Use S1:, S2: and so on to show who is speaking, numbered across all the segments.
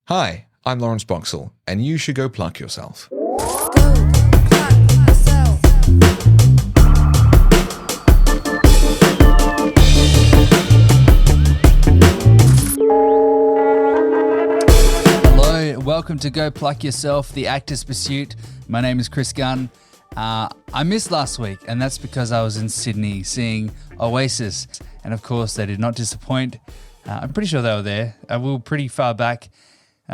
S1: Hi, I'm Laurence Boxhall, and you should go pluck yourself.
S2: Hello, welcome to Go Pluck Yourself, the Actor's Pursuit. My name is Chris Gunn. I missed last week, and that's because I was in Sydney seeing Oasis. And of course, they did not disappoint. I'm pretty sure they were there. We were pretty far back,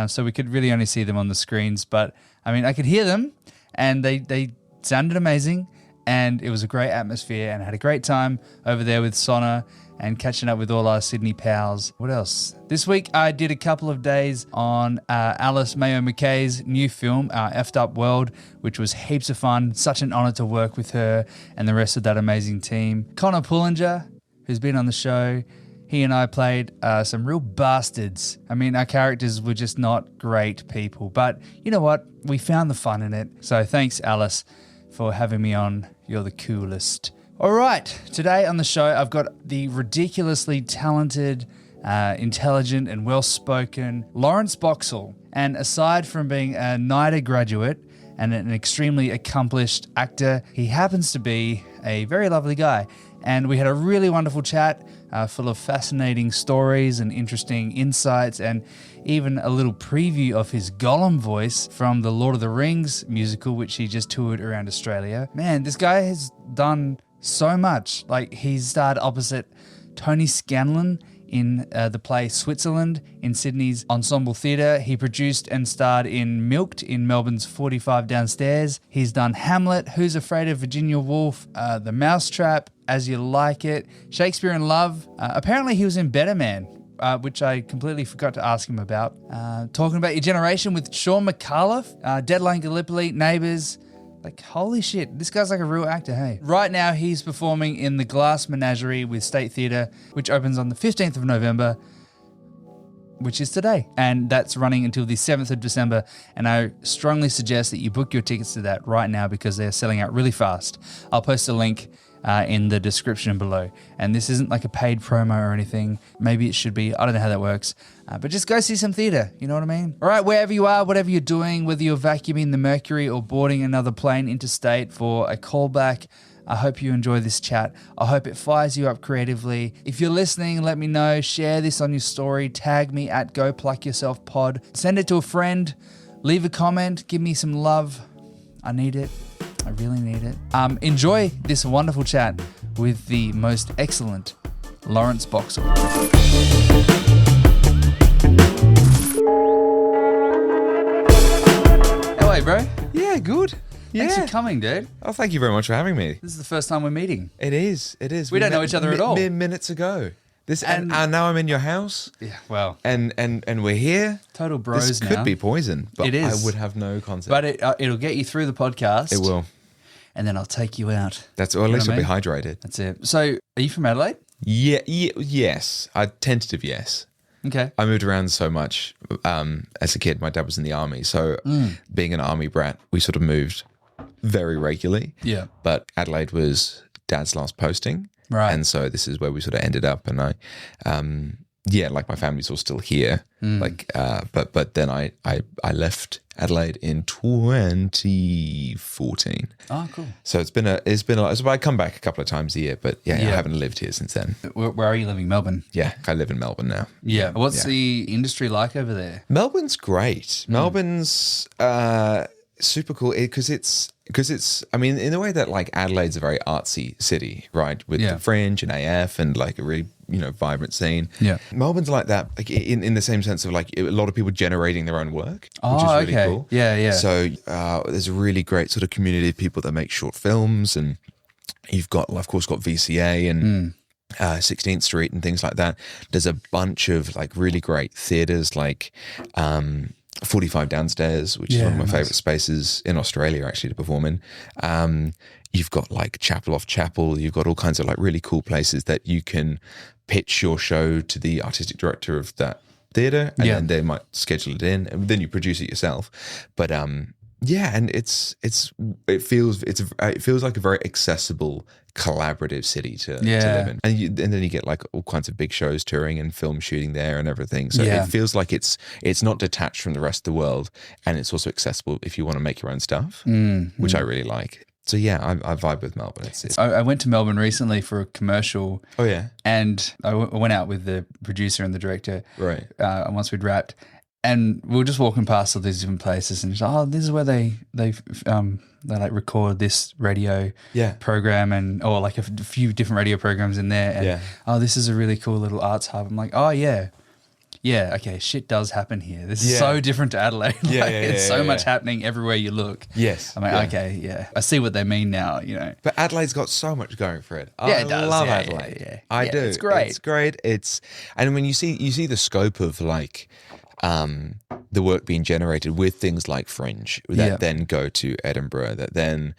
S2: so we could really only see them on the screens. But, I mean, I could hear them, and they sounded amazing, and it was a great atmosphere, and I had a great time over there with Sonna and catching up with all our Sydney pals. What else? This week, I did a couple of days on Alice Mayo McKay's new film, Our Effed Up World, which was heaps of fun. Such an honour to work with her and the rest of that amazing team. Connor Pullinger, who's been on the show, he and I played some real bastards. I mean, our characters were just not great people, but you know what? We found the fun in it. So thanks, Alice, for having me on. You're the coolest. All right, today on the show, I've got the ridiculously talented, intelligent and well-spoken Laurence Boxhall. And aside from being a NIDA graduate and an extremely accomplished actor, he happens to be a very lovely guy. And we had a really wonderful chat full of fascinating stories and interesting insights, and even a little preview of his Gollum voice from the Lord of the Rings musical, which he just toured around Australia. Man, this guy has done so much. Like, he's starred opposite Tony Scanlon in the play Switzerland in Sydney's Ensemble Theatre. He produced and starred in Milked in Melbourne's 45 Downstairs. He's done Hamlet, Who's Afraid of Virginia Woolf, The Mousetrap, As You Like It, Shakespeare in Love. Apparently he was in Better Man, which I completely forgot to ask him about. Talking about your generation with Sean McAuliffe, Deadline Gallipoli, Neighbours. Like, holy shit, this guy's like a real actor, hey? Right now, he's performing in the Glass Menagerie with State Theatre, which opens on the 15th of November, which is today. And that's running until the 7th of December. And I strongly suggest that you book your tickets to that right now because they're selling out really fast. I'll post a link in the description below. And this isn't like a paid promo or anything. Maybe it should be. I don't know how that works. But just go see some theatre. You know what I mean? All right, wherever you are, whatever you're doing, whether you're vacuuming the Mercury or boarding another plane interstate for a callback, I hope you enjoy this chat. I hope it fires you up creatively. If you're listening, let me know. Share this on your story. Tag me at Go Pluck Yourself Pod. Send it to a friend. Leave a comment. Give me some love. I need it. I really need it. Enjoy this wonderful chat with the most excellent Laurence Boxhall. How are you, bro?
S1: Yeah, good. Yeah.
S2: Thanks for coming, dude.
S1: Oh, thank you very much for having me.
S2: This is the first time we're meeting.
S1: It is.
S2: We don't know each other at all.
S1: Mere minutes ago. And now I'm in your house.
S2: Yeah, well.
S1: And we're here.
S2: Total bros
S1: this
S2: now.
S1: This could be poison, but
S2: it is.
S1: I would have no concept.
S2: But it'll get you through the podcast.
S1: It will.
S2: And then I'll take you out.
S1: At least I'll be hydrated.
S2: That's it. So, are you from Adelaide?
S1: Yeah, yes. Tentative yes.
S2: Okay.
S1: I moved around so much as a kid. My dad was in the army, so being an army brat, we sort of moved very regularly.
S2: Yeah.
S1: But Adelaide was Dad's last posting.
S2: Right.
S1: And so this is where we sort of ended up. And my family's all still here. But then I left Adelaide in 2014.
S2: Oh, cool.
S1: So it's been a lot. So I come back a couple of times a year, but I haven't lived here since then.
S2: Where are you living? Melbourne?
S1: Yeah, I live in Melbourne now.
S2: Yeah. What's the industry like over there?
S1: Melbourne's great. Melbourne's super cool because it's, I mean, in the way that like Adelaide's a very artsy city, right? With the Fringe and AF and like a really, vibrant scene. Yeah. Melbourne's like that, like in the same sense of like a lot of people generating their own work, which is really cool.
S2: Yeah, yeah.
S1: So there's a really great sort of community of people that make short films, and you've got, of course, got VCA and 16th Street and things like that. There's a bunch of like really great theatres like 45 Downstairs, which is one of my favourite spaces in Australia actually to perform in. You've got like Chapel Off Chapel. You've got all kinds of like really cool places that you can pitch your show to the artistic director of that theatre, and then they might schedule it in, and then you produce it yourself. But Yeah, and it feels like a very accessible, collaborative city to live in, and then you get like all kinds of big shows touring and film shooting there and everything. So it feels like it's not detached from the rest of the world, and it's also accessible if you want to make your own stuff, which I really like. So yeah, I vibe with Melbourne.
S2: I went to Melbourne recently for a commercial.
S1: Oh yeah,
S2: and I went out with the producer and the director.
S1: Right.
S2: Once we'd wrapped. And we were just walking past all these different places, and she's like, "Oh, this is where they like record this radio program, or like a few different radio programs in there." And oh, this is a really cool little arts hub. I'm like, "Oh yeah, okay, shit does happen here. This is so different to Adelaide. It's so much happening everywhere you look."
S1: Yes,
S2: I'm like, okay, I see what they mean now.
S1: But Adelaide's got so much going for it.
S2: It does.
S1: I love Adelaide. I do.
S2: It's great.
S1: It's great. And when you see the scope of like. The work being generated with things like Fringe that then go to Edinburgh, that then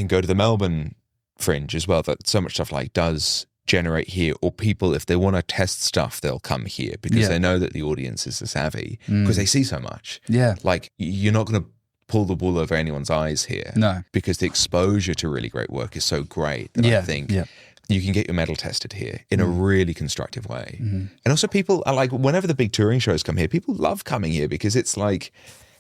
S1: go to the Melbourne Fringe as well, that so much stuff like does generate here, or people, if they want to test stuff, they'll come here because they know that the audience is savvy because they see so much. Yeah. Like you're not going to pull the wool over anyone's eyes here. No. Because the exposure to really great work is so great that I think you can get your metal tested here in a really constructive way. And also people are like, whenever the big touring shows come here, people love coming here because it's like,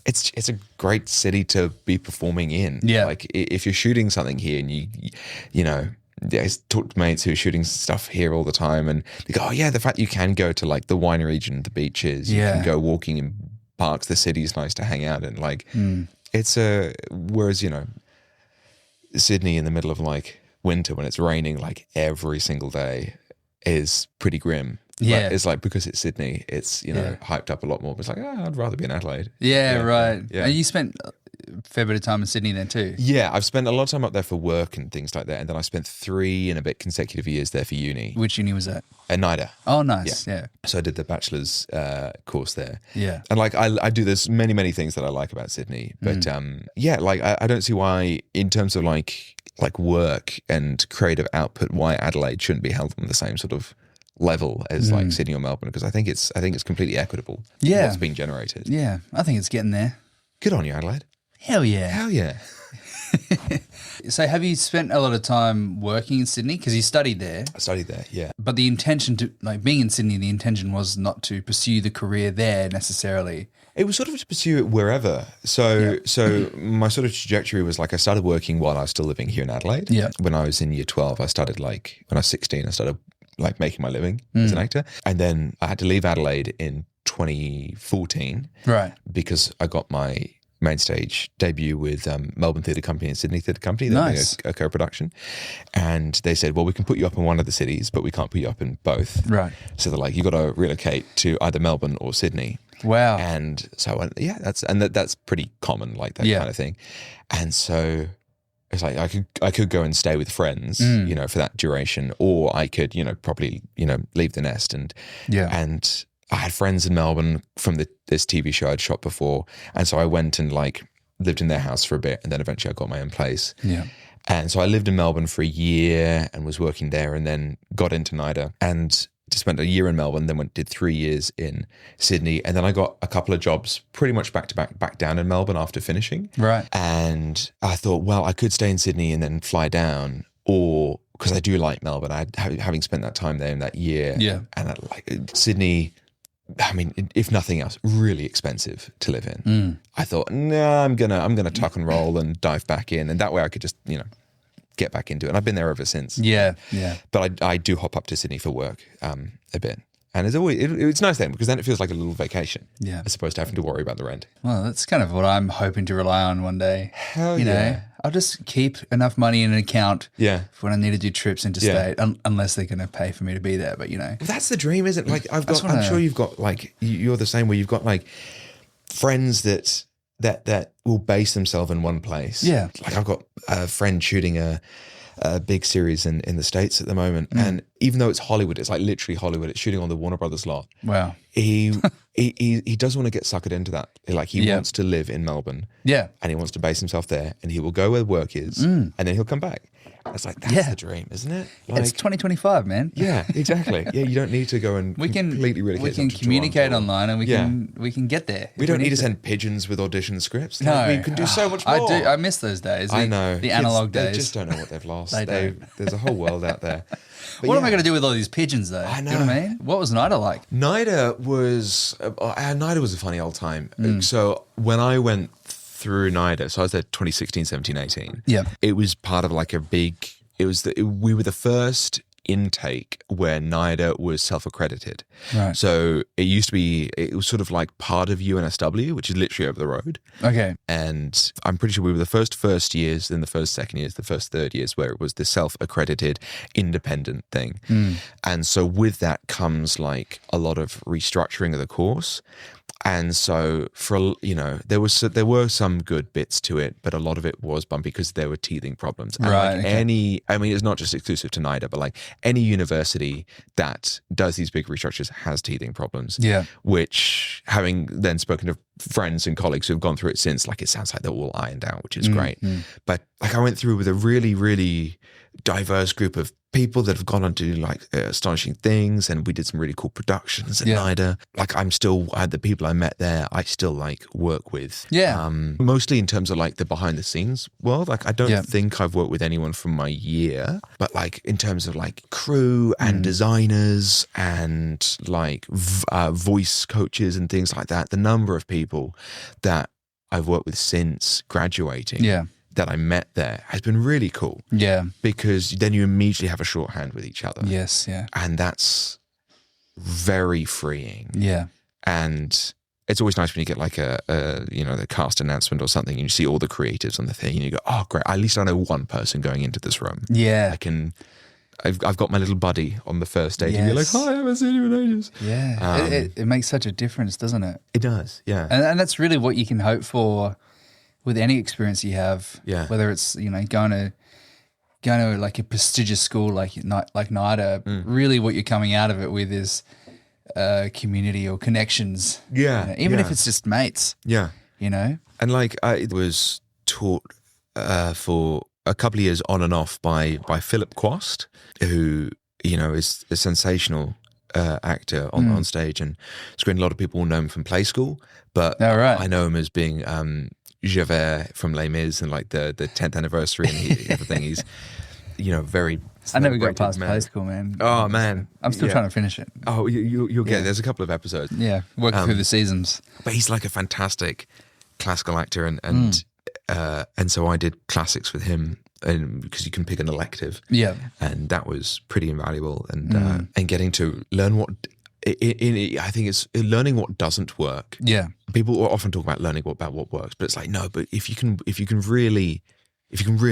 S1: it's a great city to be performing in. Yeah. Like if you're shooting something here and you know, I talk to mates who are shooting stuff here all the time and they go, oh yeah, the fact you can go to like the wine region, the beaches, you can go walking in parks, the city's nice to hang out in. Like whereas, you know, Sydney in the middle of like winter when it's raining like every single day is pretty grim. Yeah. But it's like because it's Sydney, it's, you know, hyped up a lot more. But it's like, I'd rather be in Adelaide.
S2: Yeah, right. Yeah. And you spent a fair bit of time in Sydney then too.
S1: Yeah, I've spent a lot of time up there for work and things like that. And then I spent 3 and a bit consecutive years there for uni.
S2: Which uni was that?
S1: At NIDA.
S2: Oh, nice. Yeah.
S1: So I did the bachelor's course there. Yeah. And like I do, there's many things that I like about Sydney. But like I don't see why in terms of like work and creative output, why Adelaide shouldn't be held on the same sort of level as like Sydney or Melbourne, because I think it's completely equitable. Yeah, what's being generated.
S2: Yeah, I think it's getting there.
S1: Good on you, Adelaide.
S2: Hell yeah.
S1: Hell yeah.
S2: So have you spent a lot of time working in Sydney? Because you studied there.
S1: I studied there, yeah.
S2: But the intention to, like being in Sydney, the intention was not to pursue the career there necessarily.
S1: It was sort of to pursue it wherever. So my sort of trajectory was like I started working while I was still living here in Adelaide. Yeah. When I was in year 12, I started like, when I was 16, I started like making my living as an actor. And then I had to leave Adelaide in 2014. Right. Because I got my main stage debut with Melbourne Theatre Company and Sydney Theatre Company. They're doing a co-production. And they said, well, we can put you up in one of the cities, but we can't put you up in both. Right. So they're like, you got to relocate to either Melbourne or Sydney. Wow. And so I went, that's pretty common, like that kind of thing. And so it's like I could go and stay with friends, you know, for that duration, or I could, you know, probably, you know, leave the nest and I had friends in Melbourne from this TV show I'd shot before. And so I went and like lived in their house for a bit, and then eventually I got my own place. Yeah. And so I lived in Melbourne for a year and was working there, and then got into NIDA and spent a year in Melbourne, then did 3 years in Sydney. And then I got a couple of jobs pretty much back to back down in Melbourne after finishing. Right. And I thought, well, I could stay in Sydney and then fly down, or because I do like Melbourne, having spent that time there in that year. Yeah. And I like Sydney, I mean, if nothing else, really expensive to live in. I thought, no, I'm gonna tuck and roll and dive back in, and that way I could just, you know, get back into it. And I've been there ever since. Yeah, yeah. But I do hop up to Sydney for work a bit, and it's always it's nice then, because then it feels like a little vacation. Yeah, as opposed to having to worry about the rent.
S2: Well, that's kind of what I'm hoping to rely on one day.
S1: Hell
S2: you
S1: yeah.
S2: know, I'll just keep enough money in an account for when I need to do trips interstate, unless they're going to pay for me to be there. But you know,
S1: well, that's the dream, isn't it? Like I'm sure you've got like you're the same, where you've got like friends that will base themselves in one place. Yeah, like I've got a friend shooting a big series in the States at the moment, and even though it's Hollywood, it's like literally Hollywood. It's shooting on the Warner Brothers lot. Wow. he doesn't want to get suckered into that. Like he wants to live in Melbourne.
S2: Yeah.
S1: And he wants to base himself there, and he will go where work is, and then he'll come back. It's like, that's the dream, isn't it? Like,
S2: it's 2025, man.
S1: Yeah, exactly. Yeah, you don't need to go and completely relocate.
S2: We can communicate online, and we can get there.
S1: We don't need to send pigeons with audition scripts.
S2: No,
S1: Like, we can do so much more.
S2: I miss those days.
S1: I know.
S2: The analog days.
S1: They just don't know what they've lost.
S2: There's
S1: a whole world out there. But
S2: what am I going to do with all these pigeons, though?
S1: I know.
S2: You know what I mean? What was NIDA like?
S1: NIDA was a funny old time. So when I went through NIDA, so I was there 2016, 17, 18.
S2: Yeah.
S1: It was part of like a big. We were the first intake where NIDA was self-accredited.
S2: Right.
S1: So it was sort of like part of UNSW, which is literally over the road.
S2: Okay.
S1: And I'm pretty sure we were the first years, then the first second years, the first third years where it was the self-accredited independent thing. And so with that comes like a lot of restructuring of the course. And so there were some good bits to it, but a lot of it was bumpy because there were teething problems. And it's not just exclusive to NIDA, but like any university that does these big restructures has teething problems.
S2: Yeah. Which,
S1: having then spoken to friends and colleagues who have gone through it since, like it sounds like they're all ironed out, which is great. But like I went through with a really, really diverse group of people that have gone on to do like astonishing things, and we did some really cool productions at NIDA. Like the people I met there, I still like work with.
S2: Yeah.
S1: Mostly in terms of like the behind the scenes world. Like I don't think I've worked with anyone from my year, but like in terms of like crew and designers and like voice coaches and things like that, the number of people that I've worked with since graduating.
S2: Yeah.
S1: That I met there has been really cool.
S2: Yeah.
S1: Because then you immediately have a shorthand with each other.
S2: Yes, yeah.
S1: And that's very freeing.
S2: Yeah.
S1: And it's always nice when you get like the cast announcement or something and you see all the creatives on the thing and you go, oh, great, at least I know one person going into this room.
S2: Yeah.
S1: I've got my little buddy on the first day and you're like, hi, I haven't seen you in ages.
S2: Yeah. It makes such a difference, doesn't it?
S1: It does, yeah.
S2: And that's really what you can hope for with any experience you have, whether it's going to like a prestigious school like NIDA, really what you're coming out of it with is community or connections.
S1: Yeah,
S2: even if it's just mates.
S1: Yeah,
S2: And
S1: like I was taught for a couple of years on and off by Philip Quast, who is a sensational actor on stage and screen. A lot of people will know him from Play School, but I know him as being Javert from Les Mis and like the 10th anniversary and everything. He's very.
S2: I never got past Play School, man.
S1: Oh man,
S2: I'm still trying to finish it.
S1: Oh, you'll get. There's a couple of episodes.
S2: Yeah, working through the seasons.
S1: But he's like a fantastic classical actor, and so I did classics with him, and because you can pick an elective. Yeah, and that was pretty invaluable, and getting to learn what. I think it's learning what doesn't work. Yeah, people often talk about learning about what works, but it's like no. But if you can really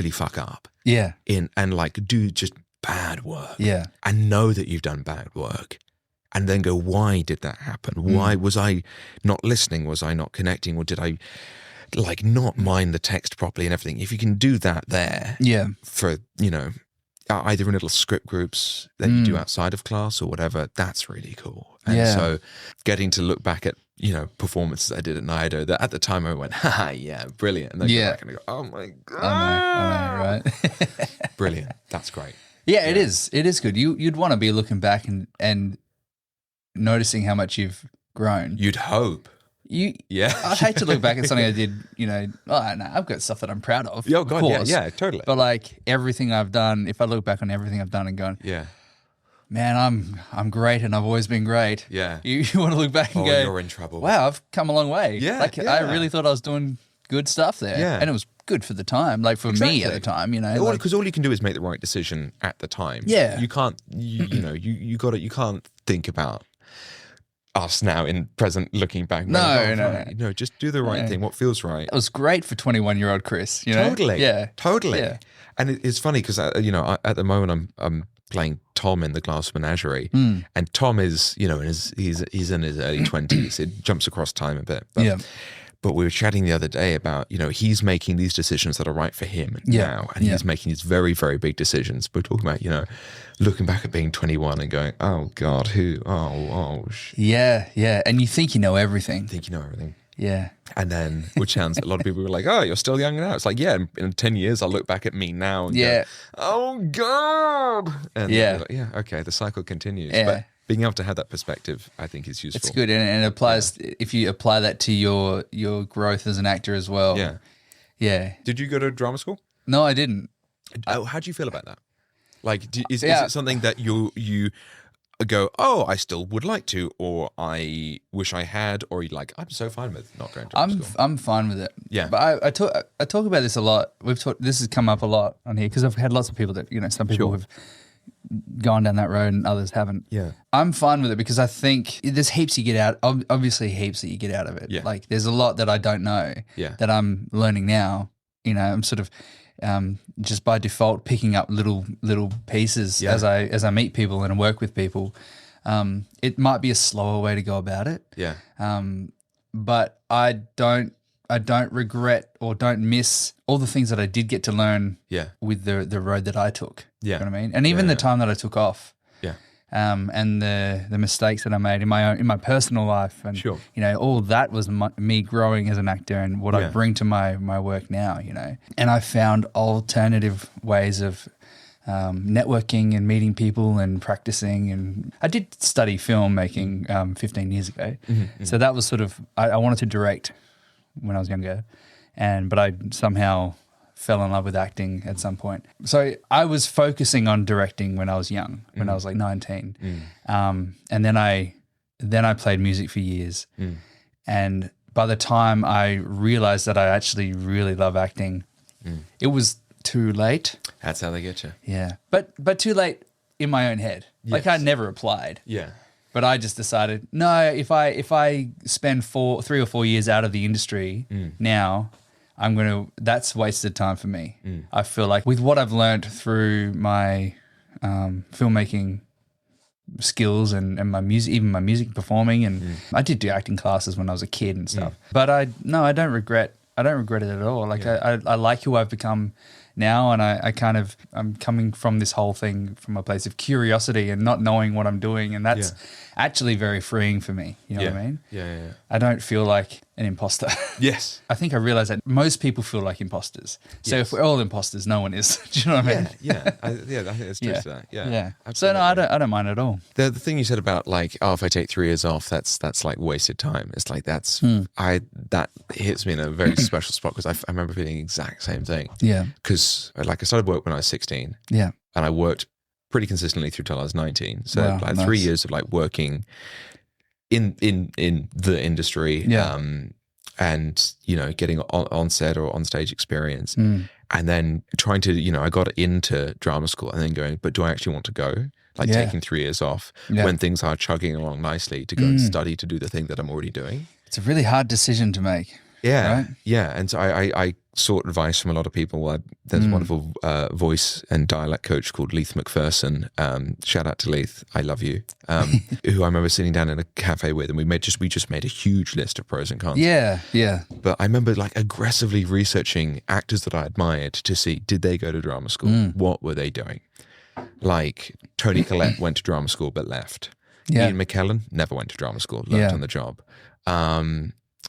S1: fuck up, and like do just bad work, and know that you've done bad work, and then go, why did that happen? Why was I not listening? Was I not connecting? Or did I like not mind the text properly and everything? If you can do that there, for either in little script groups that you do outside of class or whatever, that's really cool. And so getting to look back at, performances I did at NIDA that at the time I went, haha, yeah, brilliant. And then go back and go, oh my God.
S2: I know, right?
S1: Brilliant. That's great.
S2: Yeah, it is. It is good. You'd want to be looking back and noticing how much you've grown.
S1: You'd hope.
S2: I'd hate to look back at something I did, I've got stuff that I'm proud of.
S1: Oh, God, yeah, totally.
S2: But like everything I've done, if I look back on everything I've done and gone, man, I'm great and I've always been great. Yeah. You want to look back and go,
S1: you're in trouble.
S2: Wow, I've come a long way.
S1: Yeah.
S2: I really thought I was doing good stuff there. Yeah. And it was good for the time, like for me at the time,
S1: Because all you can do is make the right decision at the time.
S2: Yeah.
S1: You can't, you can't think about us now in present looking back. No, just do the right thing, what feels right.
S2: It was great for 21-year-old Chris,
S1: Totally.
S2: Yeah.
S1: Totally.
S2: Yeah.
S1: And it's funny because, at the moment I'm playing Tom in the Glass Menagerie, and Tom is, he's in his early 20s. It jumps across time a bit. But But we were chatting the other day about, he's making these decisions that are right for him now. And he's making these very, very big decisions. We're talking about, looking back at being 21 and going, oh God, who?
S2: Yeah. And you think you know everything. Yeah.
S1: And then, which sounds, a lot of people were like, oh, you're still young now. It's like, yeah, in 10 years, I'll look back at me now and go, oh God. And okay, the cycle continues.
S2: Yeah.
S1: But being able to have that perspective, I think, is useful.
S2: It's good. And it applies, if you apply that to your growth as an actor as well.
S1: Yeah.
S2: Yeah.
S1: Did you go to drama school?
S2: No, I didn't.
S1: How do you feel about that? Like, is it something that you go, oh, I still would like to, or I wish I had, or you're like, I'm so fine with not going to drama school?
S2: I'm fine with it.
S1: Yeah.
S2: But I talk about this a lot. This has come up a lot on here because I've had lots of people that, some people have gone down that road and others haven't.
S1: Yeah.
S2: I'm fine with it because I think there's heaps you get out, obviously heaps that you get out of it.
S1: Yeah.
S2: Like there's a lot that I don't know that I'm learning now. I'm sort of just by default picking up little pieces as I meet people and work with people. It might be a slower way to go about it.
S1: Yeah.
S2: But I don't regret or don't miss all the things that I did get to learn with the road that I took.
S1: Yeah.
S2: You know what I mean? And even the time that I took off.
S1: Yeah.
S2: And the mistakes that I made in my personal life, and all that was me growing as an actor and what I bring to my work now. And I found alternative ways of networking and meeting people and practicing. And I did study filmmaking 15 years ago, so that was sort of I wanted to direct when I was younger, but I somehow fell in love with acting at some point. So I was focusing on directing when I was young, when I was like 19. And then I played music for years. And by the time I realized that I actually really love acting, it was too late.
S1: That's how they get you.
S2: Yeah. But too late in my own head.
S1: Yes.
S2: Like I never applied.
S1: Yeah.
S2: But I just decided, no, if I spend 3 or 4 years out of the industry now, that's wasted time for me. I feel like with what I've learned through my filmmaking skills and my music, even my music performing, and I did do acting classes when I was a kid and stuff. But I don't regret it at all. Like I like who I've become now, and I'm coming from this whole thing from a place of curiosity and not knowing what I'm doing, and that's actually very freeing for me. You know what I mean?
S1: Yeah.
S2: I don't feel like an imposter.
S1: Yes.
S2: I think I realized that most people feel like imposters. So if we're all imposters, no one is. Do you know what I mean?
S1: Yeah. I think it's true to that. Yeah.
S2: Absolutely. So no, I don't mind at all.
S1: The thing you said about like, oh, if I take 3 years off, that's like wasted time. It's like that hits me in a very special spot because I remember feeling the exact same thing.
S2: Yeah.
S1: Because like I started work when I was 16.
S2: Yeah.
S1: And I worked pretty consistently through till I was 19. So
S2: Wow, nice.
S1: 3 years of like working in the industry. And getting on set or on stage experience, and then trying to I got into drama school and then going, but do I actually want to go? Like taking 3 years off when things are chugging along nicely to go and study to do the thing that I'm already doing.
S2: It's a really hard decision to make.
S1: Yeah,
S2: right?
S1: Yeah. And so I sought advice from a lot of people. There's a wonderful voice and dialect coach called Leith McPherson. Shout out to Leith, I love you. Who I remember sitting down in a cafe with, and we just made a huge list of pros and cons.
S2: Yeah.
S1: But I remember like aggressively researching actors that I admired to see, did they go to drama school? What were they doing? Like Toni Collette went to drama school but left. Ian McKellen never went to drama school, learned on the job.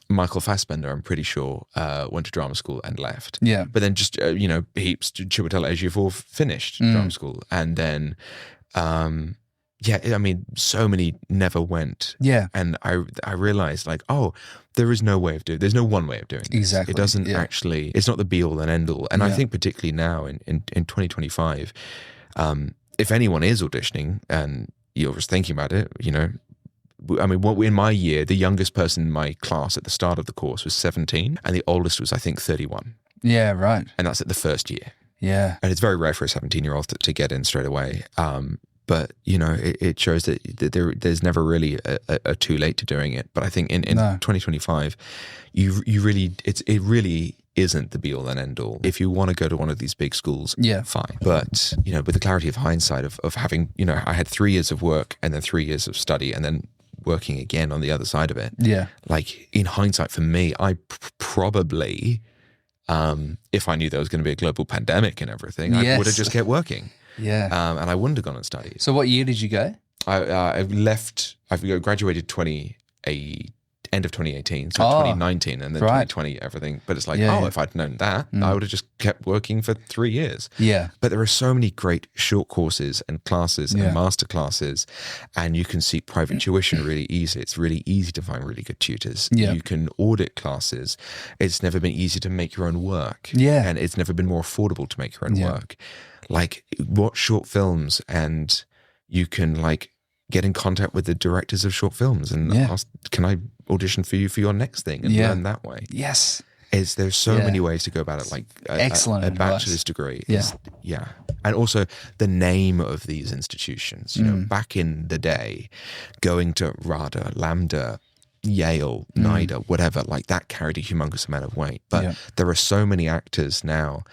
S1: Michael Fassbender, I'm pretty sure, went to drama school and left. Yeah. But then just, heaps, Chiwetel Ejiofor finished drama school. And then, so many never went. Yeah. And I realized like, oh, there's no one way of doing this.
S2: Exactly.
S1: It doesn't actually, it's not the be all and end all. And I think particularly now in 2025, if anyone is auditioning and you're just thinking about it, I mean, in my year, the youngest person in my class at the start of the course was 17, and the oldest was, I think, 31.
S2: Yeah, right.
S1: And that's at the first year.
S2: Yeah.
S1: And it's very rare for a 17-year-old to get in straight away. But, it shows that there's never really a too late to doing it. But I think in 2025, it really isn't the be all and end all. If you want to go to one of these big schools, fine. But, with the clarity of hindsight of having, I had 3 years of work and then 3 years of study and then working again on the other side of it.
S2: Yeah.
S1: Like in hindsight, for me, I probably, if I knew there was going to be a global pandemic and everything, I would have just kept working.
S2: Yeah.
S1: And I wouldn't have gone and studied.
S2: So what year did you go?
S1: I graduated end of 2018, so 2019, and then 2020, everything. But it's like, if I'd known that, I would have just kept working for 3 years.
S2: Yeah.
S1: But there are so many great short courses and classes and master classes, and you can seek private tuition really easily. It's really easy to find really good tutors.
S2: Yeah.
S1: You can audit classes. It's never been easy to make your own work.
S2: Yeah.
S1: And it's never been more affordable to make your own work. Like, watch short films, and you can like get in contact with the directors of short films and ask, can I audition for you for your next thing, and learn that way.
S2: Yes.
S1: There's so many ways to go about it, like
S2: excellent
S1: a bachelor's degree. And also the name of these institutions, you know, back in the day, going to RADA, Lambda, Yale, NIDA, whatever, like that carried a humongous amount of weight. But there are so many actors now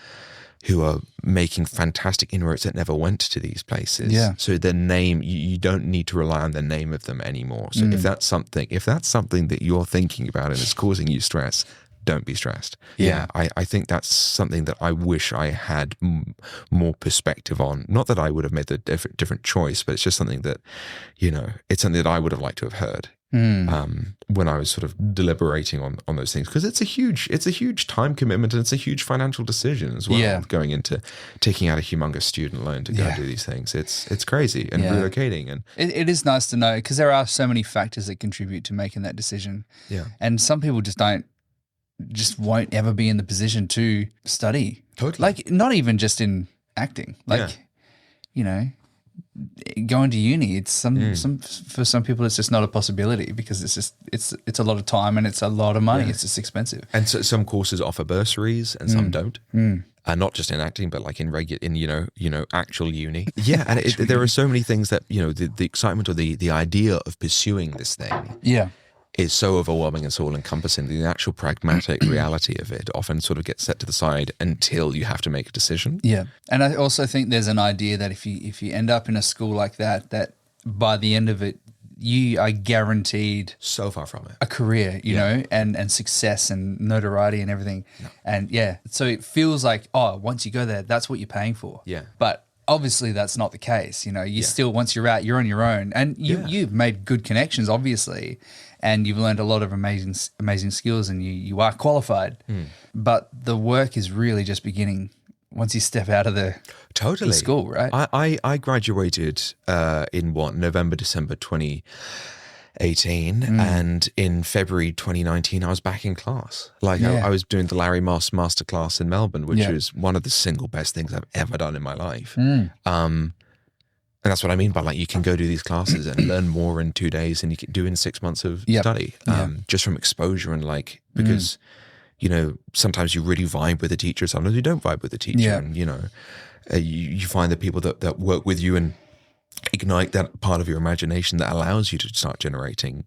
S1: who are making fantastic inroads that never went to these places. Yeah. So the name, you don't need to rely on the name of them anymore. So if that's something that you're thinking about and is causing you stress, don't be stressed. I think that's something that I wish I had more perspective on. Not that I would have made the different choice, but it's just something that, you know, it's something that I would have liked to have heard. When I was sort of deliberating on those things, because it's a huge time commitment, and it's a huge financial decision as well. Going into taking out a humongous student loan to go and do these things, it's crazy, and relocating, and
S2: it is nice to know, because there are so many factors that contribute to making that decision. And some people just won't ever be in the position to study.
S1: Totally.
S2: Like, not even just in acting, like you know, going to uni, it's for some people it's just not a possibility, because it's a lot of time and it's a lot of money. It's just expensive.
S1: And so some courses offer bursaries and some don't. Not just in acting, but like in actual uni. And there are so many things that, you know, the excitement or the idea of pursuing this thing is so overwhelming and so all-encompassing. The actual pragmatic reality of it often sort of gets set to the side until you have to make a decision.
S2: Yeah. And I also think there's an idea that if you end up in a school like that by the end of it, you are guaranteed
S1: so far from it
S2: a career, you know, and success and notoriety and everything. And so it feels like, once you go there, that's what you're paying for. But obviously that's not the case. You know, you still, once you're out, you're on your own, and you've made good connections, obviously, and you've learned a lot of amazing skills, and you are qualified. But the work is really just beginning once you step out of the school, right?
S1: I graduated in November, December 2018, and in February 2019 I was back in class. Like I was doing the Larry Moss Masterclass in Melbourne, which is one of the single best things I've ever done in my life. And that's what I mean by, like, you can go do these classes and learn more in 2 days than you can do in 6 months of study, just from exposure, and like, because you know, sometimes you really vibe with the teacher, sometimes you don't vibe with the teacher, and you know, you find the people that work with you and ignite that part of your imagination that allows you to start generating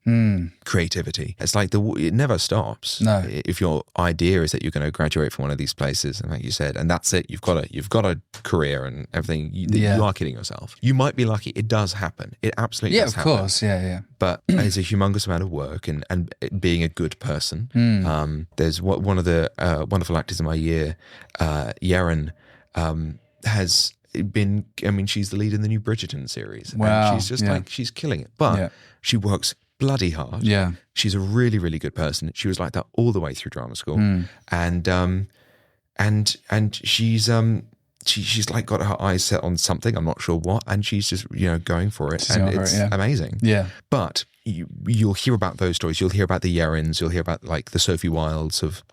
S1: creativity. It's like it never stops.
S2: No.
S1: If your idea is that you're going to graduate from one of these places, and like you said, and that's it, you've got a career and everything, you are kidding yourself. You might be lucky. It does happen. It absolutely does happen.
S2: Yeah, of course. Yeah.
S1: But it's a humongous amount of work, and being a good person. There's one of the wonderful actors in my year, Yaren, has been, I mean, she's the lead in the new Bridgerton series.
S2: Wow.
S1: And she's just like, she's killing it. But she works bloody hard.
S2: Yeah.
S1: She's a really, really good person. She was like that all the way through drama school. And she's like got her eyes set on something, I'm not sure what, and she's just, you know, going for it. And it's amazing. Yeah. But you'll hear about those stories. You'll hear about the Yarins. You'll hear about like the Sophie Wildes of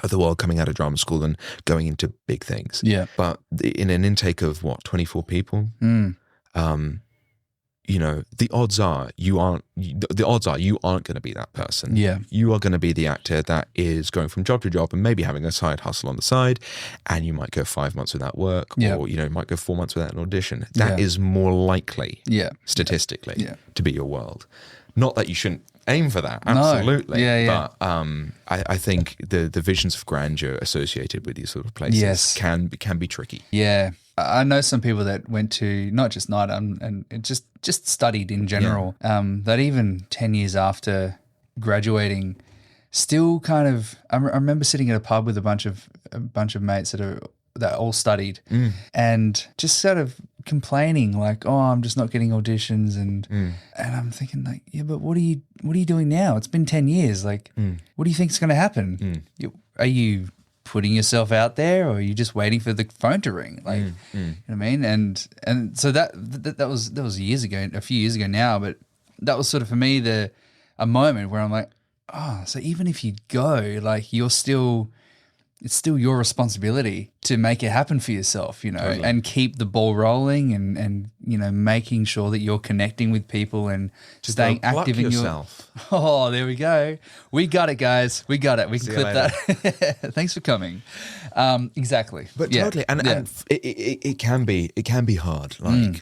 S1: the world coming out of drama school and going into big things. Yeah. But in an intake of 24 people, you know, the odds are you aren't going to be that person. Yeah. You are going to be the actor that is going from job to job and maybe having a side hustle on the side, and you might go 5 months without work, or, you know, might go 4 months without an audition. That is more likely, statistically, to be your world. Not that you shouldn't aim for that, absolutely. No. But I think the visions of grandeur associated with these sort of places can be tricky.
S2: Yeah. I know some people that went to not just NIDA and just studied in general, that even 10 years after graduating, still kind of, I remember sitting at a pub with a bunch of mates that all studied and just sort of complaining like, oh, I'm just not getting auditions and I'm thinking like, yeah, but what are you doing now? It's been 10 years. Like, what do you think is going to happen? Are you putting yourself out there, or are you just waiting for the phone to ring? Like, you know what I mean? And so that was years ago, a few years ago now, but that was sort of for me a moment where I'm like, oh, so even if you go, like it's still your responsibility to make it happen for yourself, you know,
S1: Totally.
S2: and keep the ball rolling and, you know, making sure that you're connecting with people and just staying
S1: Pluck
S2: active in
S1: yourself.
S2: Oh, there we go. We got it, guys. We got it. We can
S1: See you
S2: clip that. Thanks for coming. Exactly.
S1: But totally, and it can be hard,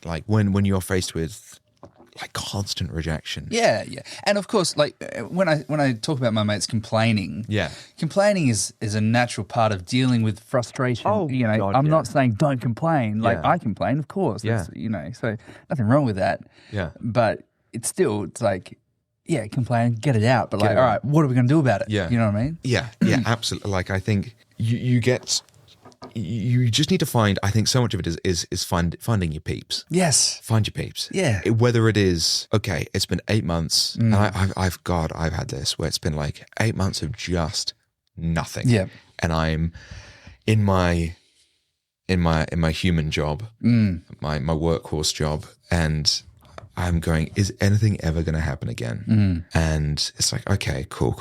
S1: like when you're faced with like constant rejection.
S2: Yeah. And of course, like when I talk about my mates complaining, complaining is a natural part of dealing with frustration.
S1: Oh,
S2: you know,
S1: God,
S2: I'm not saying don't complain. Like I complain, of course.
S1: Yeah.
S2: You know, so nothing wrong with that.
S1: Yeah.
S2: But it's like, yeah, complain, get it out. But
S1: Get
S2: like,
S1: it
S2: all
S1: out.
S2: right, what are we going to do about it?
S1: Yeah.
S2: You know what I mean?
S1: Yeah, absolutely. Like I think you just need to find. I think so much of it is finding your peeps.
S2: Yes.
S1: Find your peeps.
S2: Yeah.
S1: Whether it is, okay, it's been 8 months, and I've had this where it's been like 8 months of just nothing.
S2: Yeah.
S1: And I'm in my human job, my workhorse job, and I'm going, is anything ever going to happen again? And it's like, okay, cool.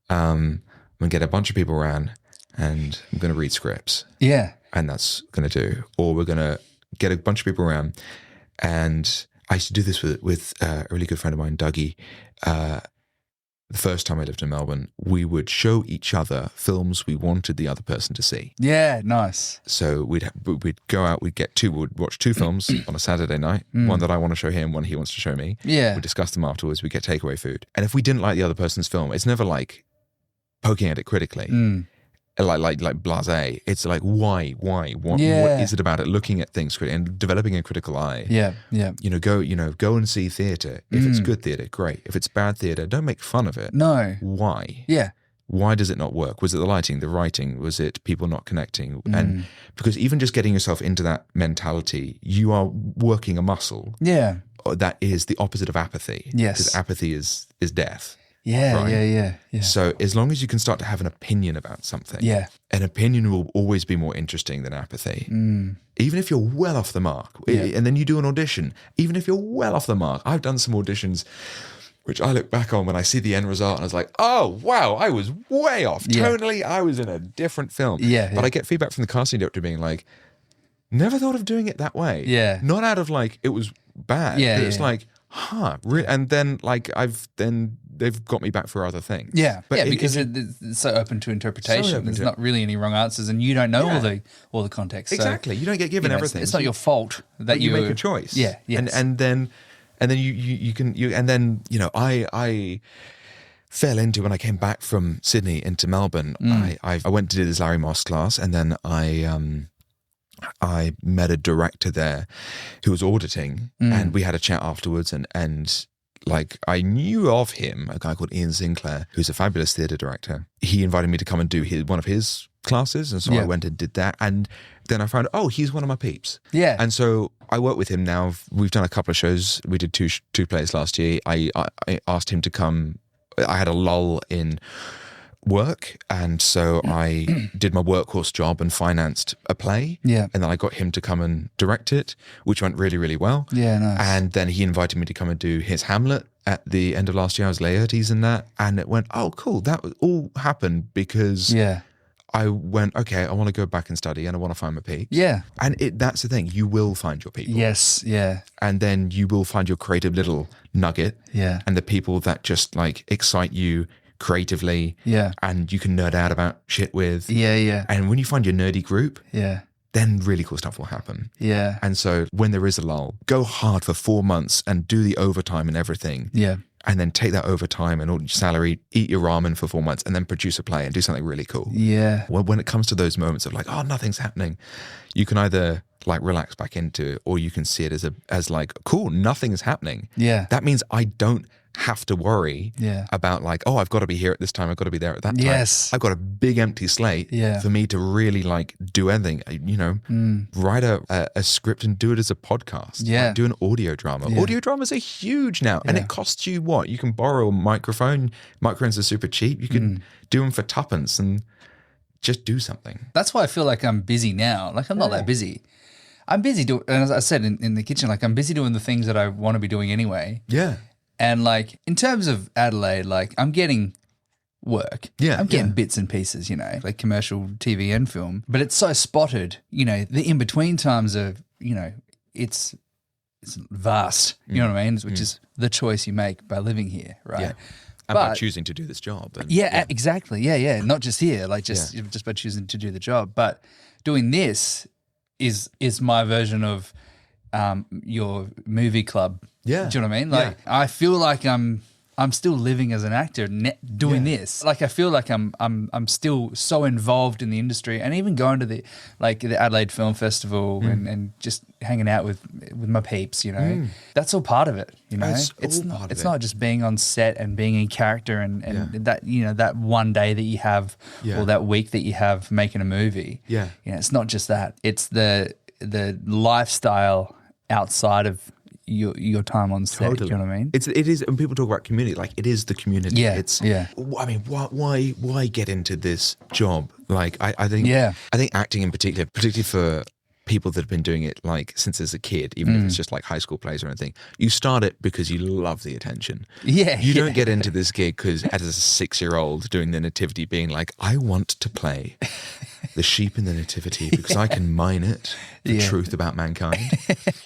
S1: I'm going to get a bunch of people around and I'm going to read scripts.
S2: Yeah.
S1: And that's going to do. Or we're going to get a bunch of people around. And I used to do this with a really good friend of mine, Dougie. The first time I lived in Melbourne, we would show each other films we wanted the other person to see.
S2: Yeah, nice.
S1: So we'd go out, we'd watch two films on a Saturday night, one that I want to show him, one he wants to show me.
S2: Yeah.
S1: We'd discuss them afterwards, we'd get takeaway food. And if we didn't like the other person's film, it's never like poking at it critically. Like blasé. It's like why? What is it about it? Looking at things and developing a critical eye.
S2: Yeah.
S1: Go and see theatre. If it's good theatre, great. If it's bad theatre, don't make fun of it.
S2: No.
S1: Why?
S2: Yeah.
S1: Why does it not work? Was it the lighting, the writing? Was it people not connecting? And because even just getting yourself into that mentality, you are working a muscle.
S2: Yeah.
S1: That is the opposite of apathy.
S2: Yes.
S1: Because apathy is death.
S2: Yeah,
S1: right?
S2: yeah.
S1: So as long as you can start to have an opinion about something, an opinion will always be more interesting than apathy. Even if you're well off the mark, and then you do an audition, even if you're well off the mark. I've done some auditions which I look back on when I see the end result and I was like, oh, wow, I was way off. Tonally, I was in a different film. But I get feedback from the casting director being like, never thought of doing it that way.
S2: Yeah.
S1: Not out of like, it was bad.
S2: Yeah,
S1: It's like, and then like they've got me back for other things.
S2: Yeah,
S1: but
S2: because it's so open to interpretation. There's not really any wrong answers, and you don't know all the context.
S1: Exactly,
S2: so,
S1: you don't get given everything.
S2: It's not your fault that
S1: you make a choice.
S2: Yeah, yes.
S1: and then I fell into when I came back from Sydney into Melbourne. I went to do this Larry Moss class, and then I met a director there who was auditing, and we had a chat afterwards, and like I knew of him, a guy called Ian Sinclair, who's a fabulous theatre director. He invited me to come and do one of his classes, and so I went and did that, and then I found, he's one of my peeps. Yeah. And so I work with him now. We've done a couple of shows. We did two plays last year. I asked him to come. I had a lull in work, and so I did my workhorse job and financed a play, and then I got him to come and direct it, which went really, really well.
S2: Nice.
S1: And then he invited me to come and do his Hamlet at the end of last year. I was Laertes in that, and it went, cool, that all happened because I went, okay, I want to go back and study, and I want to find my peeps. And that's the thing, you will find your people. And then you will find your creative little nugget, and the people that just like excite you creatively, and you can nerd out about shit with, and when you find your nerdy group, then really cool stuff will happen. And so when there is a lull, go hard for 4 months and do the overtime and everything, and then take that overtime and all your salary, eat your ramen for 4 months, and then produce a play and do something really cool.
S2: Yeah.
S1: When it comes to those moments of like, oh, nothing's happening, you can either like relax back into it, or you can see it as like, cool, nothing is happening.
S2: Yeah.
S1: That means I don't have to worry
S2: Yeah.
S1: about like, oh, I've got to be here at this time, I've got to be there at that time.
S2: Yes.
S1: I've got a big empty slate
S2: Yeah.
S1: for me to really like do anything, write a script and do it as a podcast.
S2: Yeah.
S1: Like, do an audio drama.
S2: Yeah.
S1: Audio dramas are huge now, and it costs you what? You can borrow a microphone. Microphones are super cheap. You can do them for tuppence and just do something.
S2: That's why I feel like I'm busy now. Like I'm not that busy. I'm busy doing, and as I said in the kitchen, like I'm busy doing the things that I want to be doing anyway.
S1: Yeah.
S2: And like in terms of Adelaide, like I'm getting work.
S1: Yeah,
S2: I'm getting
S1: yeah.
S2: bits and pieces, like commercial TV and film. But it's so spotted, the in-between times are, it's vast, you know what I mean? Which is the choice you make by living here, right?
S1: Yeah. And by choosing to do this job. And,
S2: exactly. Yeah. Not just here, like just by choosing to do the job. But doing this is my version of your movie club.
S1: Yeah.
S2: Do you know what I mean? Like I feel like I'm still living as an actor doing this. Like I feel like I'm still so involved in the industry, and even going to the Adelaide Film Festival and just hanging out with my peeps, That's all part of it, It's not just being on set and being in character and that that one day that you have or that week that you have making a movie.
S1: Yeah.
S2: It's not just that. It's the lifestyle outside of your time on set.
S1: Totally.
S2: Do you know what I mean?
S1: It is, and people talk about community, like it is the community.
S2: Yeah,
S1: It's,
S2: yeah.
S1: I mean, why get into this job? Like, I think acting in particularly for people that have been doing it like since as a kid, even if it's just like high school plays or anything, you start it because you love the attention.
S2: Yeah.
S1: You don't get into this gig because as a 6-year-old doing the nativity being like, I want to play the sheep in the nativity because I can mine it, the truth about mankind.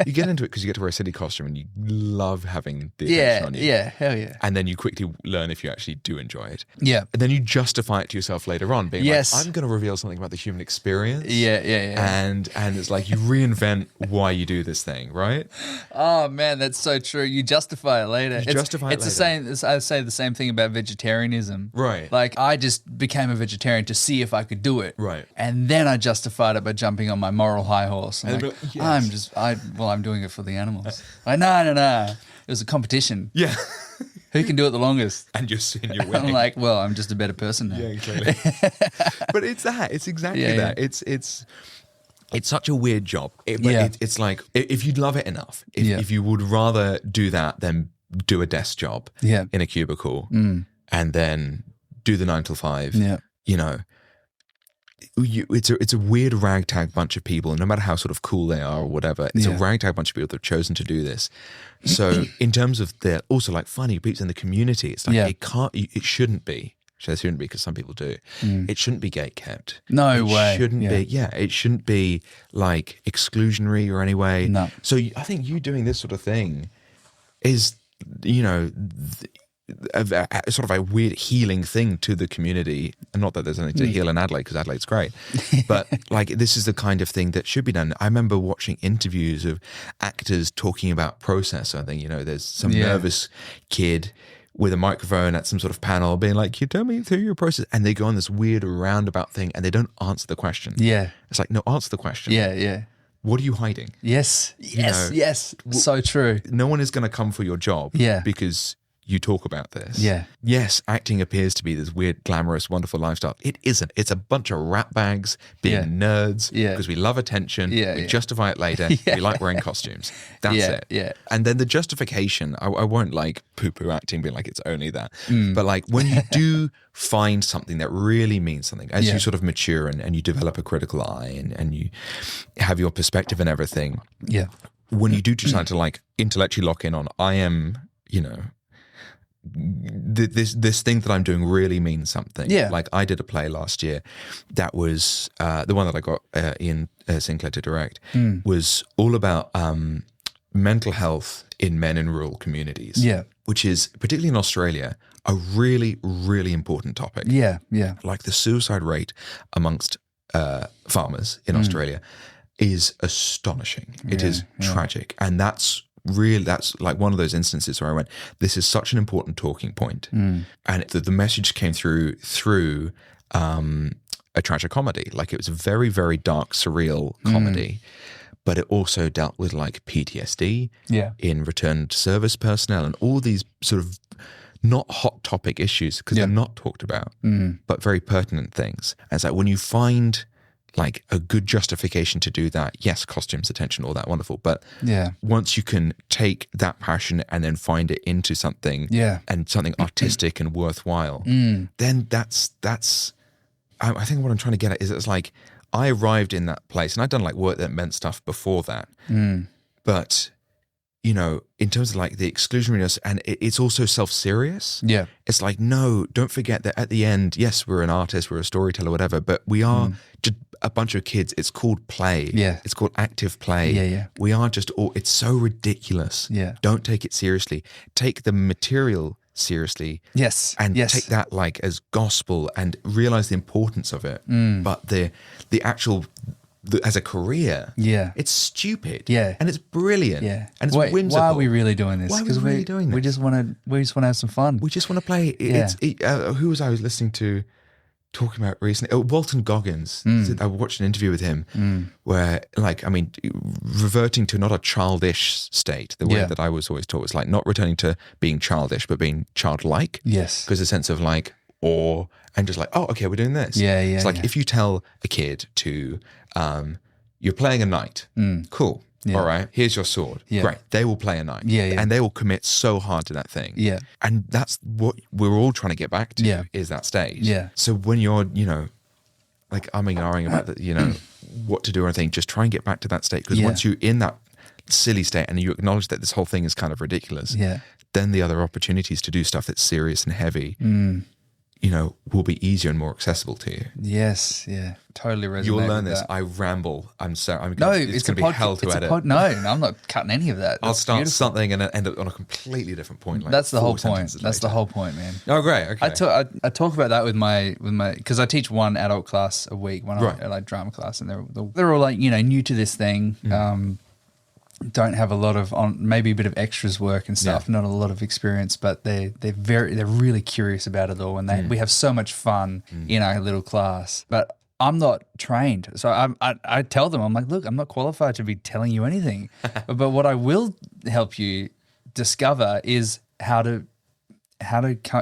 S1: You get into it because you get to wear a silly costume and you love having the attention on you.
S2: Yeah, hell yeah.
S1: And then you quickly learn if you actually do enjoy it.
S2: Yeah.
S1: And then you justify it to yourself later on, being like, I'm going to reveal something about the human experience.
S2: Yeah.
S1: And it's like you reinvent why you do this thing, right?
S2: Oh man, that's so true. You justify it later.
S1: It's
S2: the same. I say the same thing about vegetarianism.
S1: Right.
S2: Like I just became a vegetarian to see if I could do it.
S1: Right.
S2: And then I justified it by jumping on my moral high horse. I'm like,
S1: yes.
S2: I'm doing it for the animals. Like, no. It was a competition.
S1: Yeah.
S2: Who can do it the longest?
S1: And you're winning.
S2: I'm like, well, I'm just a better person now.
S1: Yeah, exactly. But it's that. It's exactly that. It's such a weird job. It's like, if you'd love it enough, if you would rather do that than do a desk job in a cubicle and then do the 9 to 5, it's a weird ragtag bunch of people, and no matter how sort of cool they are or whatever, it's a ragtag bunch of people that have chosen to do this. So in terms of they're also like funny peeps in the community, it's like it shouldn't be. It shouldn't be, because some people do. It shouldn't be gate kept.
S2: No way.
S1: It shouldn't be. Yeah, it shouldn't be like exclusionary or any way.
S2: No.
S1: So I think you doing this sort of thing is, sort of a weird healing thing to the community. And not that there's anything to heal in Adelaide, because Adelaide's great, but like this is the kind of thing that should be done. I remember watching interviews of actors talking about process. I think there's some nervous kid with a microphone at some sort of panel being like, "You tell me through your process," and they go on this weird roundabout thing and they don't answer the question.
S2: Yeah,
S1: it's like, no, answer the question.
S2: Yeah.
S1: What are you hiding?
S2: Yes. So true.
S1: No one is going to come for your job.
S2: Yeah.
S1: Because you talk about this.
S2: Yeah.
S1: Yes, acting appears to be this weird, glamorous, wonderful lifestyle. It isn't. It's a bunch of rat bags being nerds because we love attention. We justify it later. We like wearing costumes. That's it.
S2: Yeah.
S1: And then the justification, I won't like poo-poo acting being like it's only that. But like when you do find something that really means something, as you sort of mature and you develop a critical eye and you have your perspective and everything.
S2: Yeah.
S1: When you do decide to like intellectually lock in on, I am, this thing that I'm doing really means something.
S2: Yeah.
S1: Like I did a play last year that was the one that I got Ian Sinclair to direct was all about mental health in men in rural communities.
S2: Yeah.
S1: Which is, particularly in Australia, a really, really important topic.
S2: Yeah.
S1: Like the suicide rate amongst farmers in Australia is astonishing. It is tragic. And that's really, that's like one of those instances where I went, this is such an important talking point. And the message came through a tragic comedy. Like, it was a very, very dark, surreal comedy, but it also dealt with like PTSD in returned service personnel and all these sort of not hot topic issues, because they're not talked about, but very pertinent things. And it's like, when you find like a good justification to do that, yes, costumes, attention, all that wonderful, but once you can take that passion and then find it into something and something artistic and worthwhile, then that's I think what I'm trying to get at is, it's like, I arrived in that place and I'd done like work that meant stuff before that, but you know, in terms of like the exclusionariness, and it's also self-serious. Yeah. It's like, no, don't forget that at the end, yes, we're an artist, we're a storyteller, whatever, but we are just a bunch of kids. It's called play. Yeah. It's called active play. Yeah. We are just all, it's so ridiculous. Yeah. Don't take it seriously. Take the material seriously. Yes. And take that like as gospel and realize the importance of it. But the actual, as a career, it's stupid, and it's brilliant, and it's whimsical.
S2: Why are we really doing this?
S1: Why are we really doing this?
S2: We just want to have some fun.
S1: We just want to play. Who was I was listening to talking about recently? Walton Goggins. I watched an interview with him where, like, I mean, reverting to not a childish state. The way that I was always taught was like not returning to being childish, but being childlike. Yes, because a sense of like awe and just like, oh, okay, we're doing this. It's like if you tell a kid to you're playing a knight. Cool. All right. Here's your sword. Great. They will play a knight. And they will commit so hard to that thing. And that's what we're all trying to get back to is that stage. So when you're, you know, like umming and ahhing about the, you know, what to do or anything, just try and get back to that state. Because once you're in that silly state and you acknowledge that this whole thing is kind of ridiculous, then the other opportunities to do stuff that's serious and heavy, you know, will be easier and more accessible to you. Yes, totally resonate. You'll learn this. I ramble. It's going to be hell to edit.
S2: No, I'm not cutting any of that.
S1: I'll start something and end up on a completely different point. Like
S2: that's the whole point. That's the whole point, man.
S1: Oh, great. Okay.
S2: I talk about that with my because I teach one adult class a week, one like drama class, and they're all like, you know, new to this thing. Don't have a lot of maybe a bit of extras work and stuff, not a lot of experience, but they're really curious about it all, and we have so much fun in our little class. But I'm not trained, so I tell them, I'm like, look, I'm not qualified to be telling you anything, but what I will help you discover is how to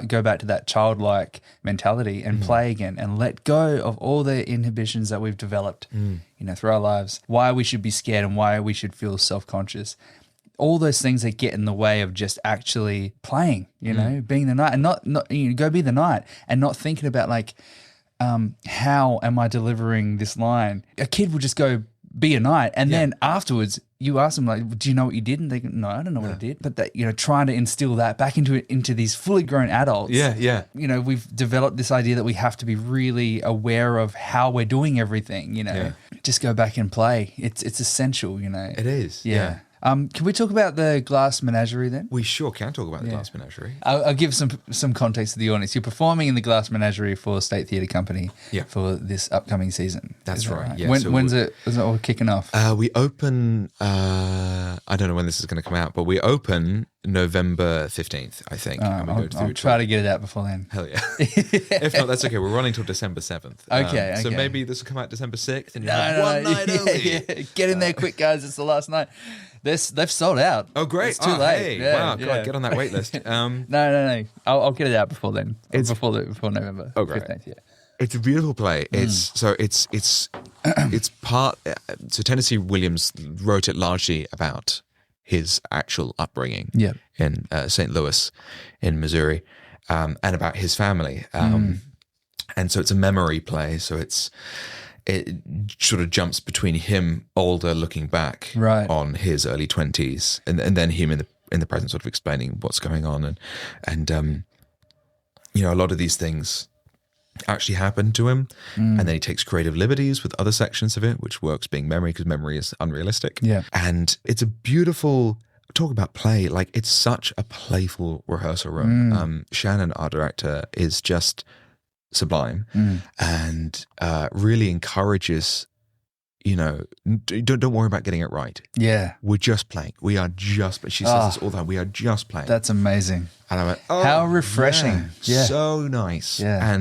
S2: go back to that childlike mentality and play again and let go of all the inhibitions that we've developed, you know, through our lives, why we should be scared and why we should feel self-conscious. All those things that get in the way of just actually playing, you know, being the knight, and not you know, go be the knight and not thinking about like, how am I delivering this line? A kid will just go be a knight, and then afterwards you ask them like, do you know what you did? And they go, no, I don't know what I did. But that, you know, trying to instill that back into these fully grown adults. You know, we've developed this idea that we have to be really aware of how we're doing everything, you know. Just go back and play. It's essential, you know.
S1: It is.
S2: Can we talk about the Glass Menagerie then?
S1: We sure can talk about the Glass Menagerie.
S2: I'll give some context to the audience. You're performing in the Glass Menagerie for State Theatre Company for this upcoming season.
S1: That's right.
S2: Yeah. When's it all kicking off?
S1: We open, I don't know when this is going to come out, but we open November 15th, I think.
S2: I'll try to get it out before then.
S1: Hell yeah. If not, that's okay. We're running till December 7th.
S2: Okay.
S1: So maybe this will come out December 6th and you're one night early.
S2: Get in there quick, guys. It's the last night. They've sold out.
S1: Oh, great.
S2: It's too late.
S1: Hey, wow. God, get on that wait list.
S2: No. I'll get it out before then. Before November 15th,
S1: It's a beautiful play. It's part. So Tennessee Williams wrote it largely about his actual upbringing in St. Louis, in Missouri, and about his family. And so it's a memory play. So it sort of jumps between him older, looking back on his early 20s, and then him in the present, sort of explaining what's going on, and you know, a lot of these things actually happen to him, and then he takes creative liberties with other sections of it, which works being memory, because memory is unrealistic. And it's a beautiful talk about play. Like, it's such a playful rehearsal room. Shannon, our director, is just sublime and really encourages don't worry about getting it right.
S2: Yeah.
S1: We're just playing. We are just, but she says this all the time, we are just playing.
S2: That's amazing.
S1: And I went, oh,
S2: how refreshing. Yeah.
S1: So nice.
S2: Yeah.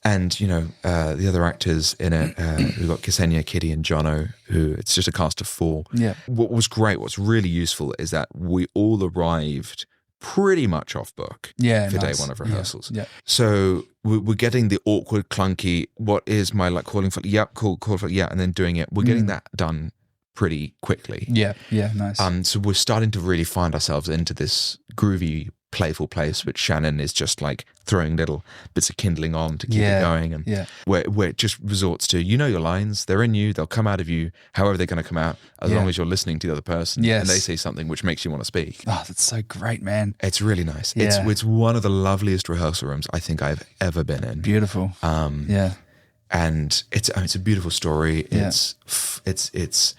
S1: And the other actors in it, we've got Ksenia, Kitty, and Jono, who it's just a cast of 4.
S2: Yeah.
S1: What was great, what's really useful is that we all arrived pretty much off book for day one of rehearsals.
S2: Yeah.
S1: So we're getting the awkward, clunky, what is my like calling for, yep, cool, call for, yeah, and then doing it. We're getting that done pretty quickly.
S2: Yeah, nice.
S1: So we're starting to really find ourselves into this groovy, playful place, which Shannon is just like throwing little bits of kindling on to keep it going, and where it just resorts to, your lines, they're in you, they'll come out of you however they're going to come out, as long as you're listening to the other person and they say something which makes you want to speak.
S2: Oh, that's so great, man.
S1: It's really nice. It's one of the loveliest rehearsal rooms I think I've ever been in.
S2: Beautiful.
S1: And it's a beautiful story. It's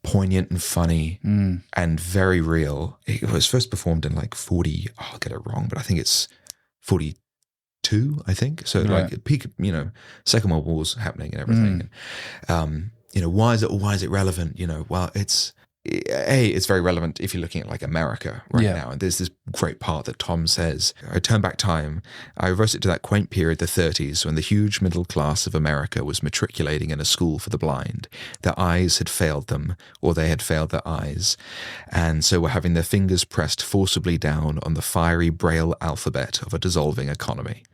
S1: poignant and funny and very real. It was first performed in like 40, I'll get it wrong, but I think it's 42, I think. So like peak, Second World War's happening and everything. And, why is it relevant? Well, it's very relevant if you're looking at like America right now. And there's this great part that Tom says, I turn back time, I reverse it to that quaint period, the 30s, when the huge middle class of America was matriculating in a school for the blind. Their eyes had failed them, or they had failed their eyes. And so were having their fingers pressed forcibly down on the fiery braille alphabet of a dissolving economy.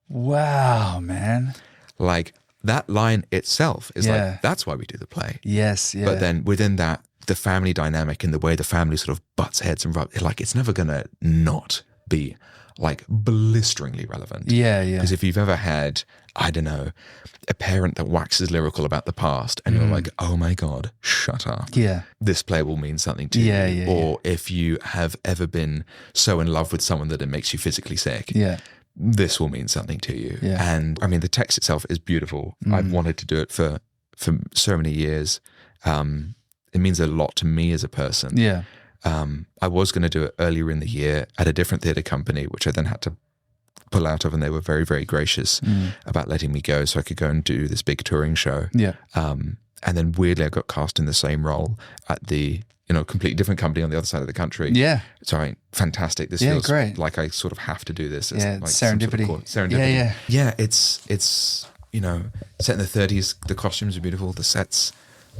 S2: Wow, man.
S1: Like that line itself is like, that's why we do the play.
S2: Yes, yeah.
S1: But then within that, the family dynamic and the way the family sort of butts heads and it's never going to not be like blisteringly relevant.
S2: Yeah.
S1: Because if you've ever had, I don't know, a parent that waxes lyrical about the past and you're like, oh my God, shut up.
S2: Yeah.
S1: This play will mean something to you. Or if you have ever been so in love with someone that it makes you physically sick.
S2: Yeah.
S1: This will mean something to you.
S2: Yeah.
S1: And I mean, the text itself is beautiful. I've wanted to do it for so many years. It means a lot to me as a person.
S2: Yeah.
S1: I was going to do it earlier in the year at a different theatre company, which I then had to pull out of, and they were very, very gracious about letting me go so I could go and do this big touring show.
S2: Yeah.
S1: And then weirdly, I got cast in the same role at the completely different company on the other side of the country.
S2: Yeah.
S1: So fantastic. This feels
S2: great.
S1: like I sort of have to do this. It's like
S2: serendipity.
S1: Serendipity. Yeah. It's set in the 30s. The costumes are beautiful. The set's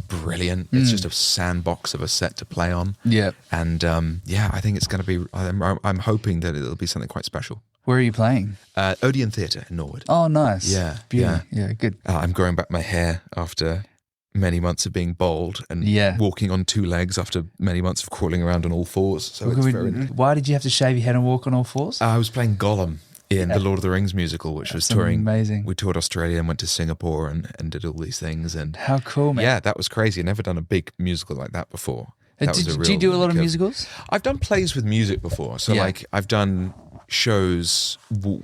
S1: brilliant. It's just a sandbox of a set to play on.
S2: Yeah.
S1: And I think it's going to be, I'm hoping that it'll be something quite special.
S2: Where are you playing?
S1: Odeon Theatre in Norwood.
S2: Oh, nice.
S1: Yeah.
S2: Beauty. Yeah, good.
S1: I'm growing back my hair after many months of being bald and walking on 2 legs after many months of crawling around on all fours. So
S2: why did you have to shave your head and walk on all fours?
S1: I was playing Gollum in the Lord of the Rings musical, which was touring.
S2: Amazing.
S1: We toured Australia and went to Singapore and did all these things. And
S2: how cool, man.
S1: Yeah, that was crazy. I'd never done a big musical like that before.
S2: Do you do a lot of musicals?
S1: I've done plays with music before. So like I've done shows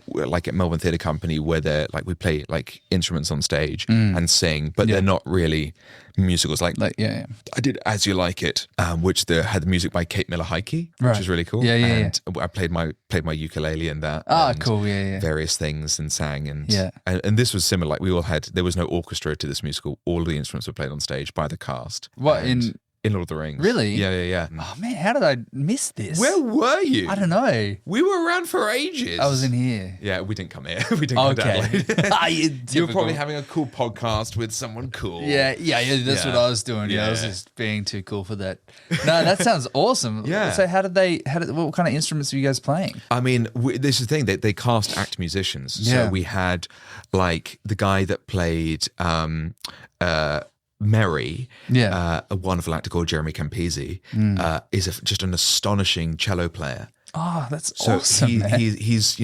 S1: like at Melbourne Theatre Company where they're like, we play like instruments on stage and sing, but they're not really musicals. Like I did As You Like It, which had the music by Kate Miller-Heidke, which is really cool. And I played my ukulele in that.
S2: Cool.
S1: Various things and sang and this was similar. Like there was no orchestra to this musical. All of the instruments were played on stage by the cast. In Lord of the Rings.
S2: Really?
S1: Yeah.
S2: Oh, man, how did I miss this?
S1: Where were you?
S2: I don't know.
S1: We were around for ages.
S2: I was in here.
S1: Yeah, we didn't come here. We didn't come to Adelaide. You were probably having a cool podcast with someone cool.
S2: Yeah, that's what I was doing. Yeah, I was just being too cool for that. No, that sounds awesome.
S1: Yeah.
S2: So what kind of instruments were you guys playing?
S1: I mean, this is the thing. They cast act musicians.
S2: Yeah.
S1: So we had like the guy that played Mary, a wonderful actor called Jeremy Campisi, is just an astonishing cello player.
S2: Oh, that's awesome, man.
S1: He's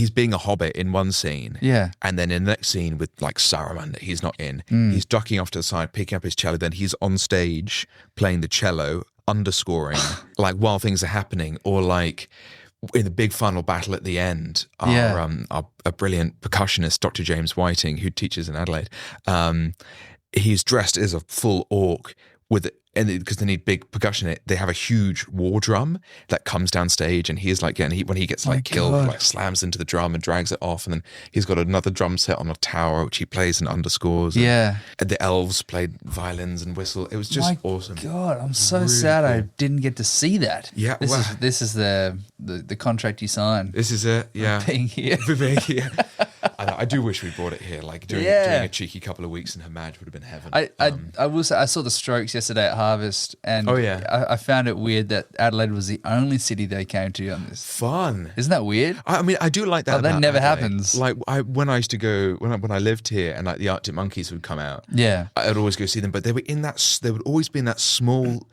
S1: being a hobbit in one scene, and then in the next scene with like Saruman that he's not in, he's ducking off to the side, picking up his cello, then he's on stage playing the cello, underscoring like while things are happening, or like in the big final battle at the end, our brilliant percussionist, Dr. James Whiting, who teaches in Adelaide, he's dressed as a full orc because they need big percussion in it, they have a huge war drum that comes down stage, and he's like, when he gets like killed, he like slams into the drum and drags it off, and then he's got another drum set on a tower which he plays and underscores. And the elves played violins and whistle. It was just awesome.
S2: God, I'm so sad I didn't get to see that.
S1: Yeah,
S2: this is the contract you signed.
S1: This is it. Yeah,
S2: being here.
S1: Being here. I do wish we brought it here. Like doing a cheeky couple of weeks in Her Madge would have been heaven.
S2: I will say I saw the Strokes yesterday at Harvest, and I found it weird that Adelaide was the only city they came to on this.
S1: Fun,
S2: isn't that weird?
S1: I mean, I do like that.
S2: That never
S1: Adelaide.
S2: happens.
S1: Like when I used to go when I lived here, and like the Arctic Monkeys would come out.
S2: Yeah,
S1: I'd always go see them, but they were in that. They would always be in that small,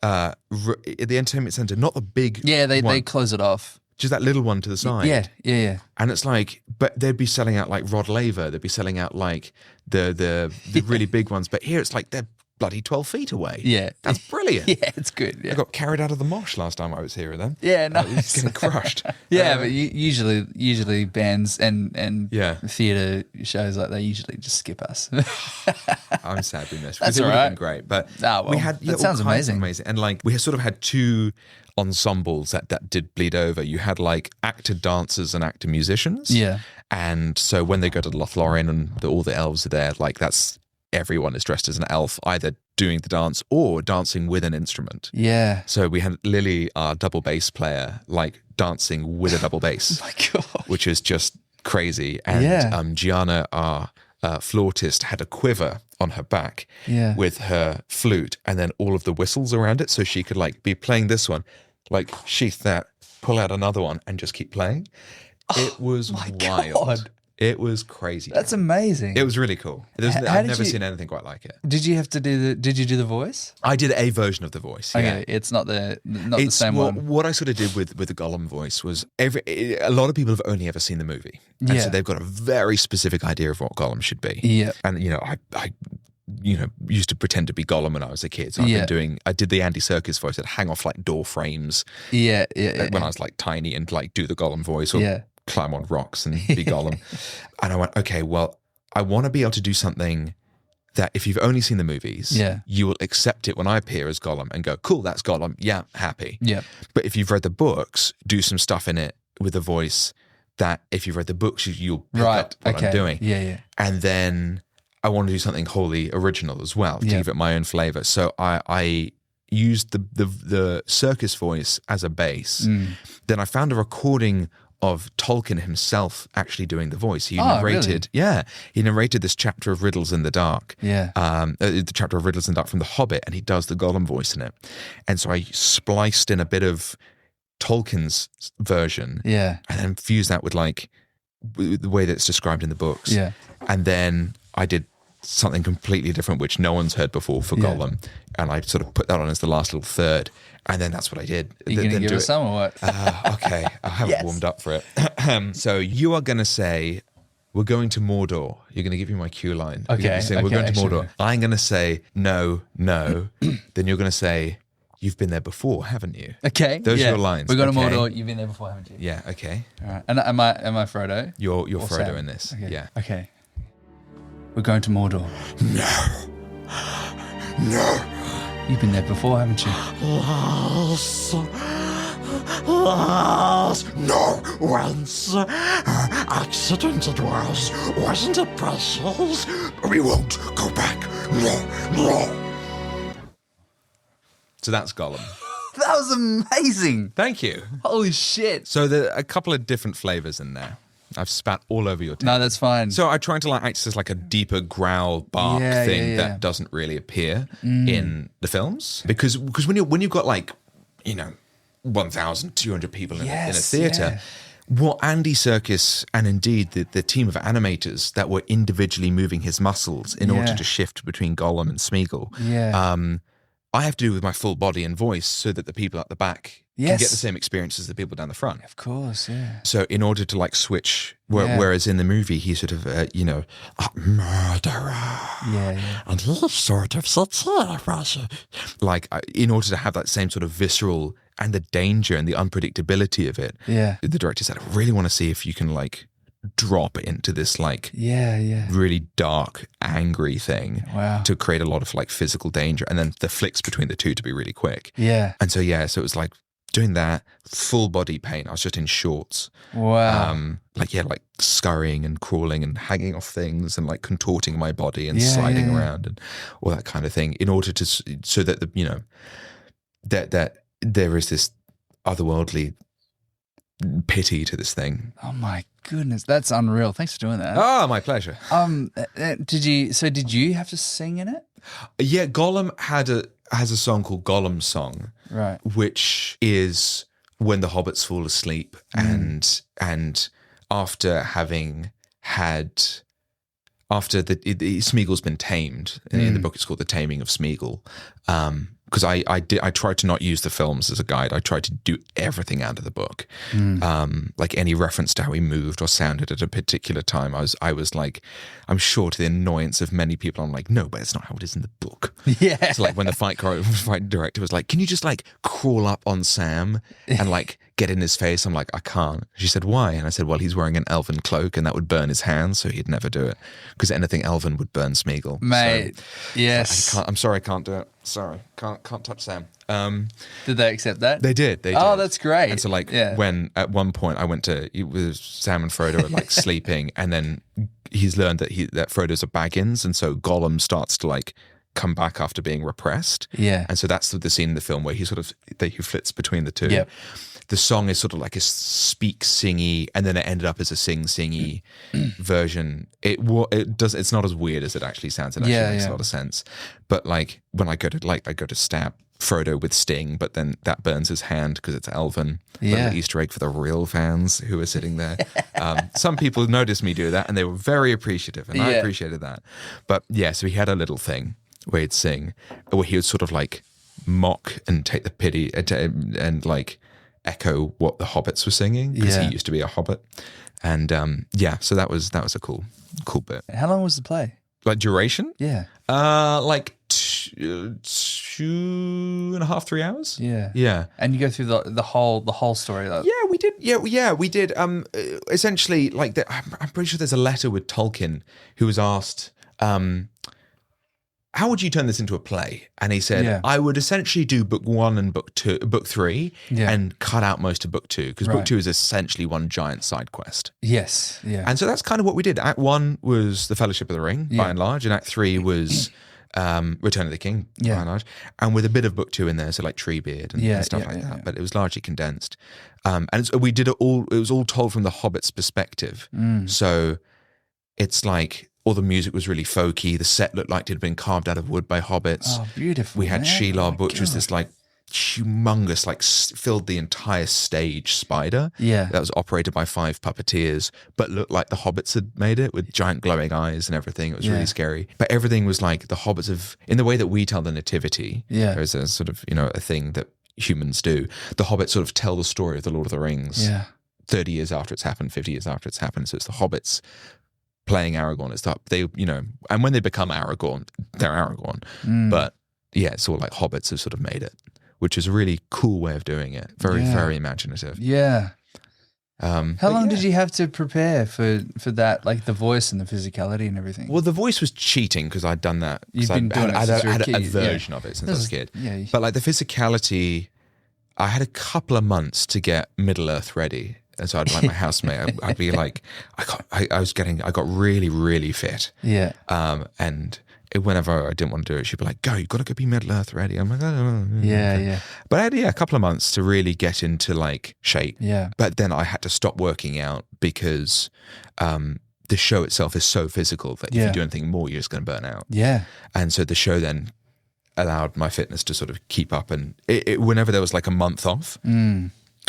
S1: at the entertainment centre, not the big.
S2: Yeah, they
S1: one.
S2: close it off.
S1: Just that little one to the side.
S2: Yeah.
S1: And it's like, but they'd be selling out like Rod Laver. They'd be selling out like the really big ones. But here it's like they're bloody 12 feet away.
S2: Yeah.
S1: That's brilliant.
S2: Yeah, it's good. Yeah.
S1: I got carried out of the mosh last time I was here with them.
S2: Yeah, nice.
S1: I was getting crushed.
S2: But usually bands and theatre shows like they usually just skip us.
S1: I'm sad we missed.
S2: That's
S1: it
S2: all
S1: would
S2: right.
S1: have been great. But
S2: we had that sounds amazing.
S1: And like we sort of had two ensembles that did bleed over. You had like actor dancers and actor musicians.
S2: Yeah.
S1: And so when they go to Lothlorien and all the elves are there, like everyone is dressed as an elf, either doing the dance or dancing with an instrument.
S2: Yeah.
S1: So we had Lily, our double bass player, like dancing with a double bass.
S2: Oh my God.
S1: Which is just crazy. And Gianna, our flautist, had a quiver on her back with her flute and then all of the whistles around it. So she could like be playing this one, like sheath that, pull out another one and just keep playing. It was wild. God. It was crazy.
S2: That's amazing.
S1: It was really cool. I've never seen anything quite like it.
S2: Did you do the voice?
S1: I did a version of the voice.
S2: Okay, it's not the same one.
S1: What I sort of did with the Gollum voice was a lot of people have only ever seen the movie. And so they've got a very specific idea of what Gollum should be.
S2: Yeah.
S1: And I used to pretend to be Gollum when I was a kid. So I did the Andy Serkis voice. I'd hang off like door frames.
S2: Yeah.
S1: When I was like tiny and like do the Gollum voice or climb on rocks and be Gollum. And I went, okay, well, I want to be able to do something that if you've only seen the movies, you will accept it when I appear as Gollum and go, cool, that's Gollum. Yeah, happy.
S2: Yeah.
S1: But if you've read the books, do some stuff in it with a voice that if you've read the books, you'll pick up what I'm doing.
S2: Yeah.
S1: And then I want to do something wholly original as well to give it my own flavor. So I used the circus voice as a bass. Then I found a recording of Tolkien himself actually doing the voice. He narrated, he narrated this chapter of Riddles in the Dark.
S2: Yeah.
S1: The chapter of Riddles in the Dark from The Hobbit, and he does the Gollum voice in it. And so I spliced in a bit of Tolkien's version.
S2: Yeah.
S1: And then fused that with like the way that it's described in the books.
S2: Yeah.
S1: And then I did something completely different, which no one's heard before for Gollum. And I sort of put that on as the last little third. And then that's what I did.
S2: Are you going to give us some or what?
S1: Okay. I haven't warmed up for it. So you are going to say, we're going to Mordor. You're going to give me my cue line.
S2: Okay.
S1: We're going to Mordor.
S2: Sure.
S1: I'm going to say, no. Then you're going to say, you've been there before, haven't you?
S2: Okay.
S1: Those are your lines.
S2: We're going to Mordor. You've been there before, haven't you?
S1: Yeah. Okay.
S2: All right. And am I Frodo?
S1: You're
S2: or
S1: Frodo
S2: Sam?
S1: in this.
S2: Okay.
S1: Yeah.
S2: Okay. We're going to Mordor.
S3: No.
S2: You've been there before, haven't you?
S3: Last. No. Once. Accident it was. Wasn't it precious? We won't go back. No.
S1: So that's Gollum.
S2: That was amazing.
S1: Thank you.
S2: Holy shit.
S1: So there are a couple of different flavors in there. I've spat all over your table.
S2: No, that's fine.
S1: So I tried to like act as like a deeper growl bark thing that doesn't really appear in the films because when you've got like 1,200 people in a theatre. What Andy Serkis and indeed the team of animators that were individually moving his muscles in order to shift between Gollum and Smeagol, I have to do with my full body and voice so that the people at the back can get the same experience as the people down the front.
S2: Of course, yeah.
S1: So in order to like switch, whereas in the movie he sort of, a murderer.
S2: Yeah.
S3: And he sort of sits here.
S1: Like in order to have that same sort of visceral and the danger and the unpredictability of it.
S2: Yeah.
S1: The director said, I really want to see if you can like drop into this like
S2: Yeah.
S1: really dark, angry thing
S2: Wow.
S1: to create a lot of like physical danger, and then the flicks between the two to be really quick.
S2: Yeah.
S1: And so so it was like doing that, full body paint. I was just in shorts.
S2: Wow.
S1: Like scurrying and crawling and hanging off things and like contorting my body and sliding around and all that kind of thing in order to, so that that there is this otherworldly pity to this thing.
S2: Oh my goodness, that's unreal. Thanks for doing that.
S1: Oh, my pleasure.
S2: Did you have to sing in it?
S1: Yeah, Gollum has a song called Gollum Song,
S2: Right.
S1: which is when the hobbits fall asleep and after having had Smeagol's been tamed. In the book it's called The Taming of Smeagol. Because I tried to not use the films as a guide. I tried to do everything out of the book. Like any reference to how he moved or sounded at a particular time. I was like, I'm sure to the annoyance of many people, I'm like, no, but it's not how it is in the book.
S2: Yeah.
S1: So like when the fight director was like, can you just like crawl up on Sam and like get in his face? I'm like, I can't. She said, why? And I said, well, he's wearing an elven cloak and that would burn his hands, so he'd never do it. Because anything elven would burn Smeagol.
S2: Mate,
S1: So,
S2: yes.
S1: I'm sorry, I can't do it. Sorry, can't touch Sam.
S2: Did they accept that?
S1: They did.
S2: Oh, that's great.
S1: And so like
S2: Yeah.
S1: when at one point I went to with Sam and Frodo are like sleeping, and then he's learned that Frodo's a Baggins, and so Gollum starts to like come back after being repressed.
S2: Yeah.
S1: And so that's the scene in the film where he flits between the two.
S2: Yep.
S1: The song is sort of like a speak singy, and then it ended up as a sing singy version. It's not as weird as it actually sounds. It actually makes a lot of sense. But like when I go to stab Frodo with Sting, but then that burns his hand because it's elven.
S2: Yeah.
S1: Little Easter egg for the real fans who are sitting there. Some people noticed me do that and they were very appreciative, and I appreciated that. But yeah, so he had a little thing where he'd sing, where he would sort of like mock and take the pity and like echo what the hobbits were singing, because he used to be a hobbit. And so that was a cool bit.
S2: How long was the play?
S1: Like duration?
S2: Yeah.
S1: Like 2.5, 3 hours.
S2: Yeah. And you go through the whole story. Like,
S1: Yeah, we did. Yeah, we did. Essentially, like I'm pretty sure there's a letter with Tolkien who was asked, how would you turn this into a play? And he said, I would essentially do book 1 and book 3 and cut out most of book 2, because book 2 is essentially one giant side quest.
S2: Yes. Yeah.
S1: And so that's kind of what we did. Act 1 was The Fellowship of the Ring, by and large, and Act 3 was Return of the King, by and large, and with a bit of book 2 in there, so like Treebeard and stuff like that. But it was largely condensed. We did it all. It was all told from the Hobbit's perspective. So it's like all the music was really folky. The set looked like it had been carved out of wood by hobbits.
S2: Oh, beautiful.
S1: We had Sheelar, which was
S2: God.
S1: this like humongous, like filled the entire stage spider.
S2: Yeah.
S1: That was operated by 5 puppeteers, but looked like the hobbits had made it, with giant glowing eyes and everything. It was really scary. But everything was like the hobbits in the way that we tell the nativity.
S2: Yeah.
S1: There's a sort of, a thing that humans do. The hobbits sort of tell the story of the Lord of the Rings.
S2: Yeah.
S1: 30 years after it's happened, 50 years after it's happened. So it's the hobbits playing Aragorn and stuff. They, and when they become Aragorn, they're Aragorn. But yeah, it's all like hobbits have sort of made it, which is a really cool way of doing it. Very, very imaginative.
S2: Yeah. How long
S1: yeah.
S2: did you have to prepare for that, like the voice and the physicality and everything?
S1: Well, the voice was cheating because I'd done that.
S2: You've been doing it since you were a
S1: had a
S2: kid,
S1: version of it since I was a kid.
S2: Yeah.
S1: But like the physicality, I had a couple of months to get Middle Earth ready. And so I'd like my housemate, I'd be like, I got really, really fit.
S2: Yeah.
S1: And whenever I didn't want to do it, she'd be like, you've got to go be Middle Earth ready. I'm like, oh.
S2: Yeah.
S1: But I had, a couple of months to really get into like shape.
S2: Yeah.
S1: But then I had to stop working out because the show itself is so physical that if you do anything more, you're just going to burn out.
S2: Yeah.
S1: And so the show then allowed my fitness to sort of keep up. And whenever there was like a month off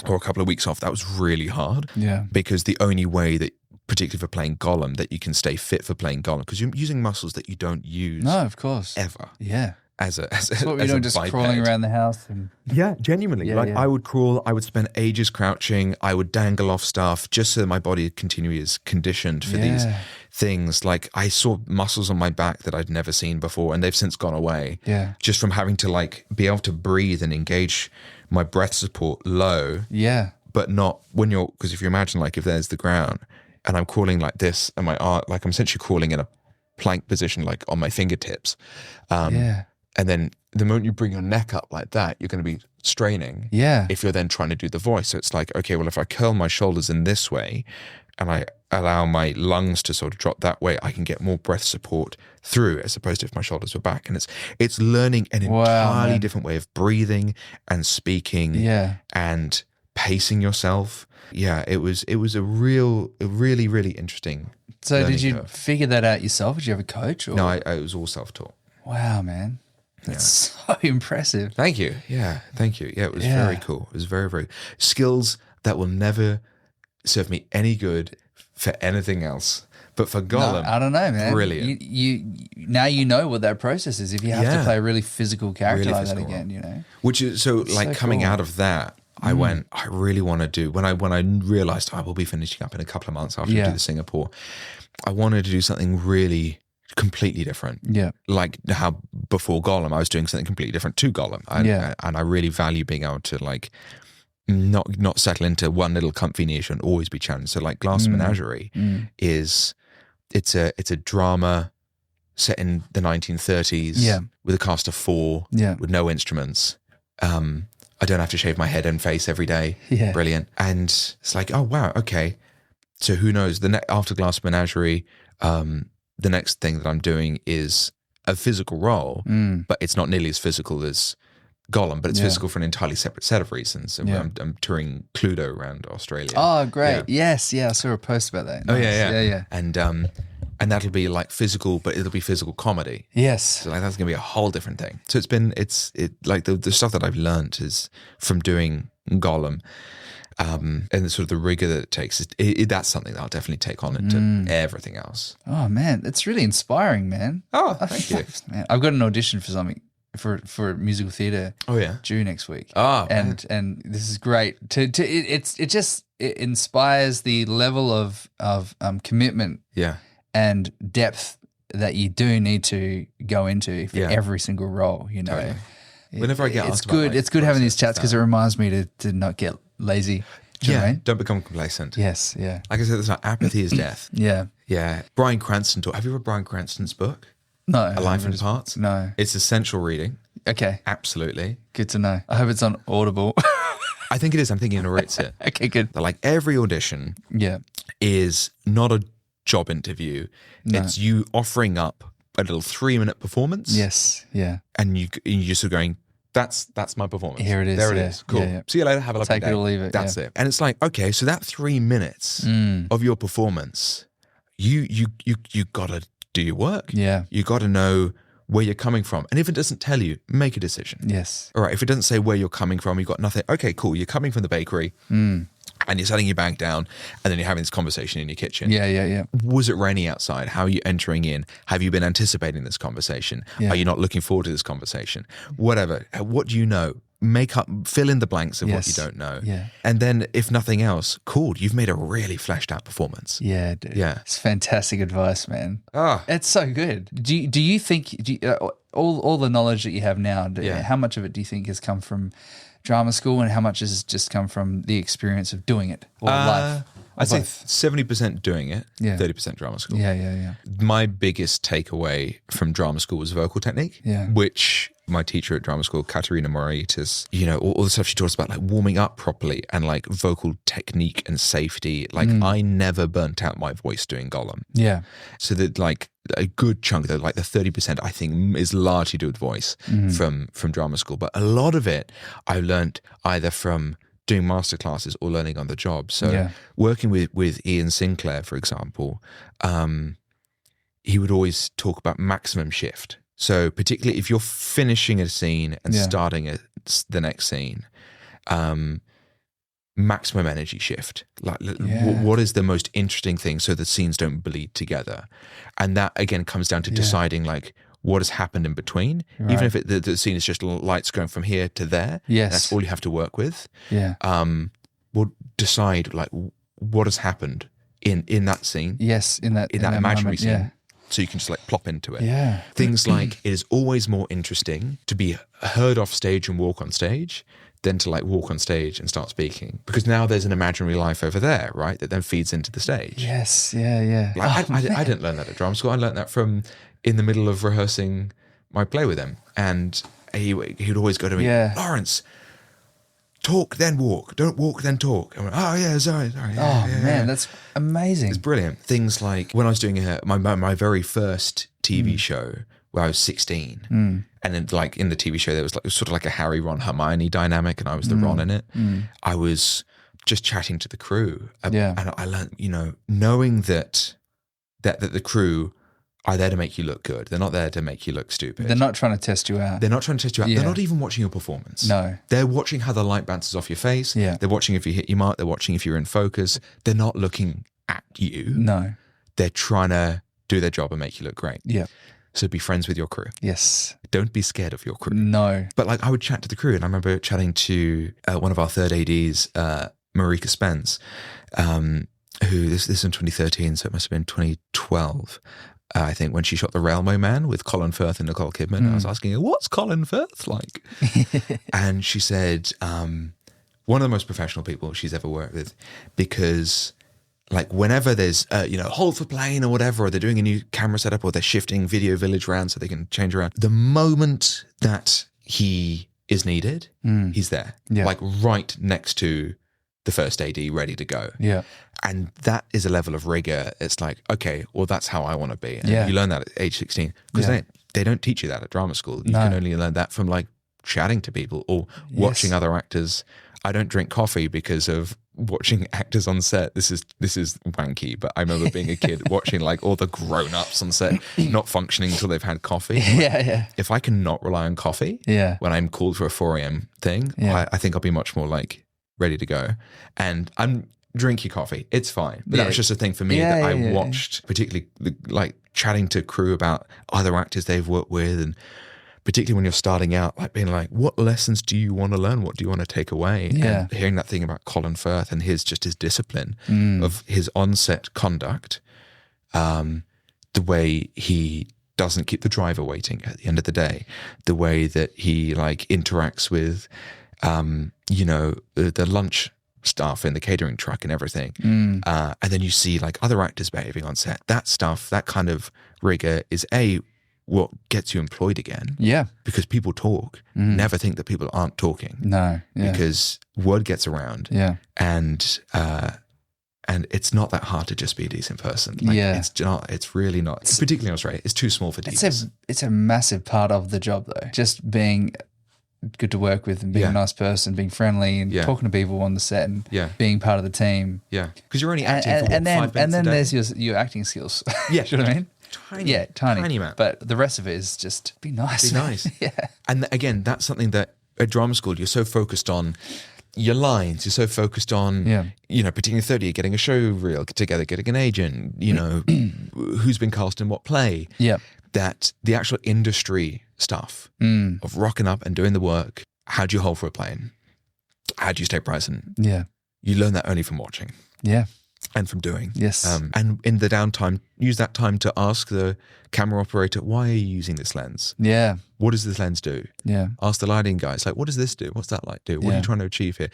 S1: or a couple of weeks off, that was really hard.
S2: Yeah.
S1: Because the only way that, particularly for playing Gollum, that you can stay fit for playing Gollum, because you're using muscles that you don't use.
S2: No, of course.
S1: Ever.
S2: Yeah.
S1: As a
S2: what we're doing, just
S1: biped.
S2: crawling around the house. And
S1: Yeah, genuinely. I would crawl, I would spend ages crouching, I would dangle off stuff just so that my body continually is conditioned for these things. Like I saw muscles on my back that I'd never seen before, and they've since gone away.
S2: Yeah.
S1: Just from having to like be able to breathe and engage my breath support low.
S2: Yeah.
S1: But not when because if you imagine like if there's the ground and I'm crawling like this, and my arm, like I'm essentially crawling in a plank position, like on my fingertips.
S2: Yeah.
S1: And then the moment you bring your neck up like that, you're going to be straining.
S2: Yeah.
S1: If you're then trying to do the voice. So it's like, okay, well, if I curl my shoulders in this way and I allow my lungs to sort of drop that way, I can get more breath support through, as opposed to if my shoulders were back. And it's learning an entirely different way of breathing and speaking and pacing yourself. Yeah, it was a really, really interesting.
S2: So did you figure that out yourself? Did you have a coach? Or?
S1: No, I was all self-taught.
S2: Wow, man. That's so impressive.
S1: Thank you. Yeah, thank you. Yeah, it was very cool. It was very, very skills that will never serve me any good for anything else. But for Gollum,
S2: I don't know, man.
S1: Brilliant.
S2: You now you know what that process is. If you have to play a really physical character like that again, you know.
S1: Which is coming out of that, I went, I really want to do when I realized I will be finishing up in a couple of months after I do the Singapore. I wanted to do something really completely different. Yeah. Like how before Gollum, I was doing something completely different to Gollum. And I really value being able to like not settle into one little comfy niche and always be challenged. So like Glass Menagerie is it's a drama set in the 1930s with a cast of 4 with no instruments. I don't have to shave my head and face every day. Yeah. Brilliant. And it's like, oh wow, okay. So who knows? After Glass Menagerie, the next thing that I'm doing is a physical role, but it's not nearly as physical as Gollum, but it's physical for an entirely separate set of reasons. I'm touring Cluedo around Australia.
S2: Oh, great. Yeah. Yes. I saw a post about that.
S1: Nice. Oh, yeah. And that'll be like physical, but it'll be physical comedy.
S2: Yes.
S1: So like that's going to be a whole different thing. So it's like the stuff that I've learned is from doing Gollum, and the sort of the rigor that it takes. That's something that I'll definitely take on into everything else.
S2: Oh man, it's really inspiring, man.
S1: Oh, thank you.
S2: Man, I've got an audition for something for musical theater.
S1: Oh yeah,
S2: due next week.
S1: Oh,
S2: and this is great. It inspires the level of commitment.
S1: Yeah.
S2: And depth that you do need to go into for every single role, you know. Totally.
S1: Whenever I get asked about
S2: it's good having these chats because it reminds me to not get lazy. Do you know what I mean?
S1: Don't become complacent.
S2: Yes, yeah.
S1: Like I said, there's apathy is death.
S2: Yeah.
S1: Bryan Cranston have you read Bryan Cranston's book?
S2: No.
S1: A Life in Parts?
S2: No.
S1: It's essential reading.
S2: Okay.
S1: Absolutely.
S2: Good to know. I hope it's on Audible.
S1: I think it is. I'm thinking he narrates it.
S2: Okay, good.
S1: But like every audition is not a job interview. No. It's you offering up a little 3-minute performance.
S2: Yes, yeah.
S1: And you're sort of going, that's my performance.
S2: Here it is.
S1: There it is. Cool.
S2: Yeah.
S1: See you later. Have a lovely day.
S2: Take it or leave it.
S1: That's it. And it's like, okay, so that 3 minutes of your performance, you gotta do your work.
S2: Yeah.
S1: You gotta know where you're coming from. And if it doesn't tell you, make a decision.
S2: Yes.
S1: All right. If it doesn't say where you're coming from, you've got nothing. Okay, cool. You're coming from the bakery. And you're setting your bag down, and then you're having this conversation in your kitchen.
S2: Yeah.
S1: Was it raining outside? How are you entering in? Have you been anticipating this conversation?
S2: Yeah.
S1: Are you not looking forward to this conversation? Whatever. What do you know? Fill in the blanks of what you don't know.
S2: Yeah.
S1: And then, if nothing else, cool, you've made a really fleshed out performance.
S2: Yeah, dude.
S1: Yeah.
S2: It's fantastic advice, man.
S1: Ah.
S2: It's so good. Do you think all the knowledge that you have now, how much of it do you think has come from drama school and how much has just come from the experience of doing it or life?
S1: I'd say 70% doing it, 30% drama school.
S2: Yeah.
S1: My biggest takeaway from drama school was vocal technique, which my teacher at drama school, Katerina Moraitis, all the stuff she taught us about, like warming up properly and like vocal technique and safety. Like I never burnt out my voice doing Gollum. Yeah. So that like a good chunk of like the 30% I think is largely to do with voice from drama school. But a lot of it I learned either from doing masterclasses or learning on the job. So working with Ian Sinclair, for example, he would always talk about maximum shift. So particularly if you're finishing a scene and starting the next scene, maximum energy shift. Like what is the most interesting thing so the scenes don't bleed together? And that again comes down to deciding like what has happened in between. Right. Even if the scene is just lights going from here to there, that's all you have to work with. Yeah. We'll decide like what has happened in that scene.
S2: Yes, in that
S1: imaginary
S2: moment,
S1: scene.
S2: Yeah.
S1: So you can just like plop into it.
S2: Yeah.
S1: Things like it is always more interesting to be heard off stage and walk on stage than to like walk on stage and start speaking, because now there's an imaginary life over there, right? That then feeds into the stage.
S2: Yes. Yeah.
S1: Like, I didn't learn that at drama school. I learned that from in the middle of rehearsing my play with him. And he'd always go to me, Laurence, talk, then walk. Don't walk, then talk. I went, oh, yeah, sorry.
S2: Man, that's amazing.
S1: It's brilliant. Things like when I was doing my very first TV show where I was 16, and then like in the TV show there was like sort of like a Harry, Ron, Hermione dynamic, and I was the Ron in it. I was just chatting to the crew, and I learned, knowing that the crew are there to make you look good. They're not there to make you look stupid.
S2: They're not trying to test you out.
S1: They're not trying to test you out.
S2: Yeah.
S1: They're not even watching your performance.
S2: No.
S1: They're watching how the light bounces off your face.
S2: Yeah.
S1: They're watching if you hit your mark. They're watching if you're in focus. They're not looking at you.
S2: No.
S1: They're trying to do their job and make you look great.
S2: Yeah.
S1: So be friends with your crew.
S2: Yes.
S1: Don't be scared of your crew.
S2: No.
S1: But like I would chat to the crew, and I remember chatting to one of our third ADs, Marika Spence, who this is in 2013, so it must have been 2012. I think when she shot The Railway Man with Colin Firth and Nicole Kidman. I was asking her, what's Colin Firth like? And she said, one of the most professional people she's ever worked with, because like whenever there's, hold for plane or whatever, or they're doing a new camera setup, or they're shifting Video Village around so they can change around, the moment that he is needed, he's there, like right next to the first AD, ready to go.
S2: Yeah.
S1: And that is a level of rigor. It's like, okay, well, that's how I want to be. And you learn that at age 16, because they don't teach you that at drama school. You can only learn that from like chatting to people or watching other actors. I don't drink coffee because of watching actors on set. This is wanky, but I remember being a kid watching like all the grown-ups on set not functioning until they've had coffee. If I can not rely on coffee when I'm called for a 4 a.m. thing, I think I'll be much more like ready to go. And I'm drink your coffee, it's fine. But that was just a thing for me that I watched, particularly like chatting to crew about other actors they've worked with, and particularly when you're starting out, like being like, what lessons do you want to learn? What do you want to take away? And hearing that thing about Colin Firth and his discipline of his on-set conduct, the way he doesn't keep the driver waiting at the end of the day, the way that he like interacts with the lunch staff in the catering truck and everything. And then you see like other actors behaving on set. That stuff, that kind of rigor is what gets you employed again. Yeah. Because people talk. Never think that people aren't talking. No. Yeah. Because word gets around. Yeah. And it's not that hard to just be a decent person. Like, it's really not. Particularly in Australia, it's too small for divas.
S2: It's a massive part of the job though. Just being good to work with and being a nice person, being friendly and talking to people on the set and being part of the team. Yeah.
S1: Because you're only acting for 5 minutes
S2: and then
S1: a day.
S2: there's your acting skills.
S1: Yeah.
S2: Do you know what I mean?
S1: Tiny amount.
S2: But the rest of it is just be nice.
S1: Be nice. And again, that's something that at drama school, you're so focused on your lines. You're so focused on, particularly 30, getting a show reel together, getting an agent, who's been cast in what play. Yeah. That the actual industry stuff of rocking up and doing the work, how do you hold for a plane? How do you stay present? Yeah. You learn that only from watching. Yeah. And from doing. Yes. And in the downtime, use that time to ask the camera operator, why are you using this lens? Yeah. What does this lens do? Yeah. Ask the lighting guys, like, what does this do? What's that light do? What are you trying to achieve here?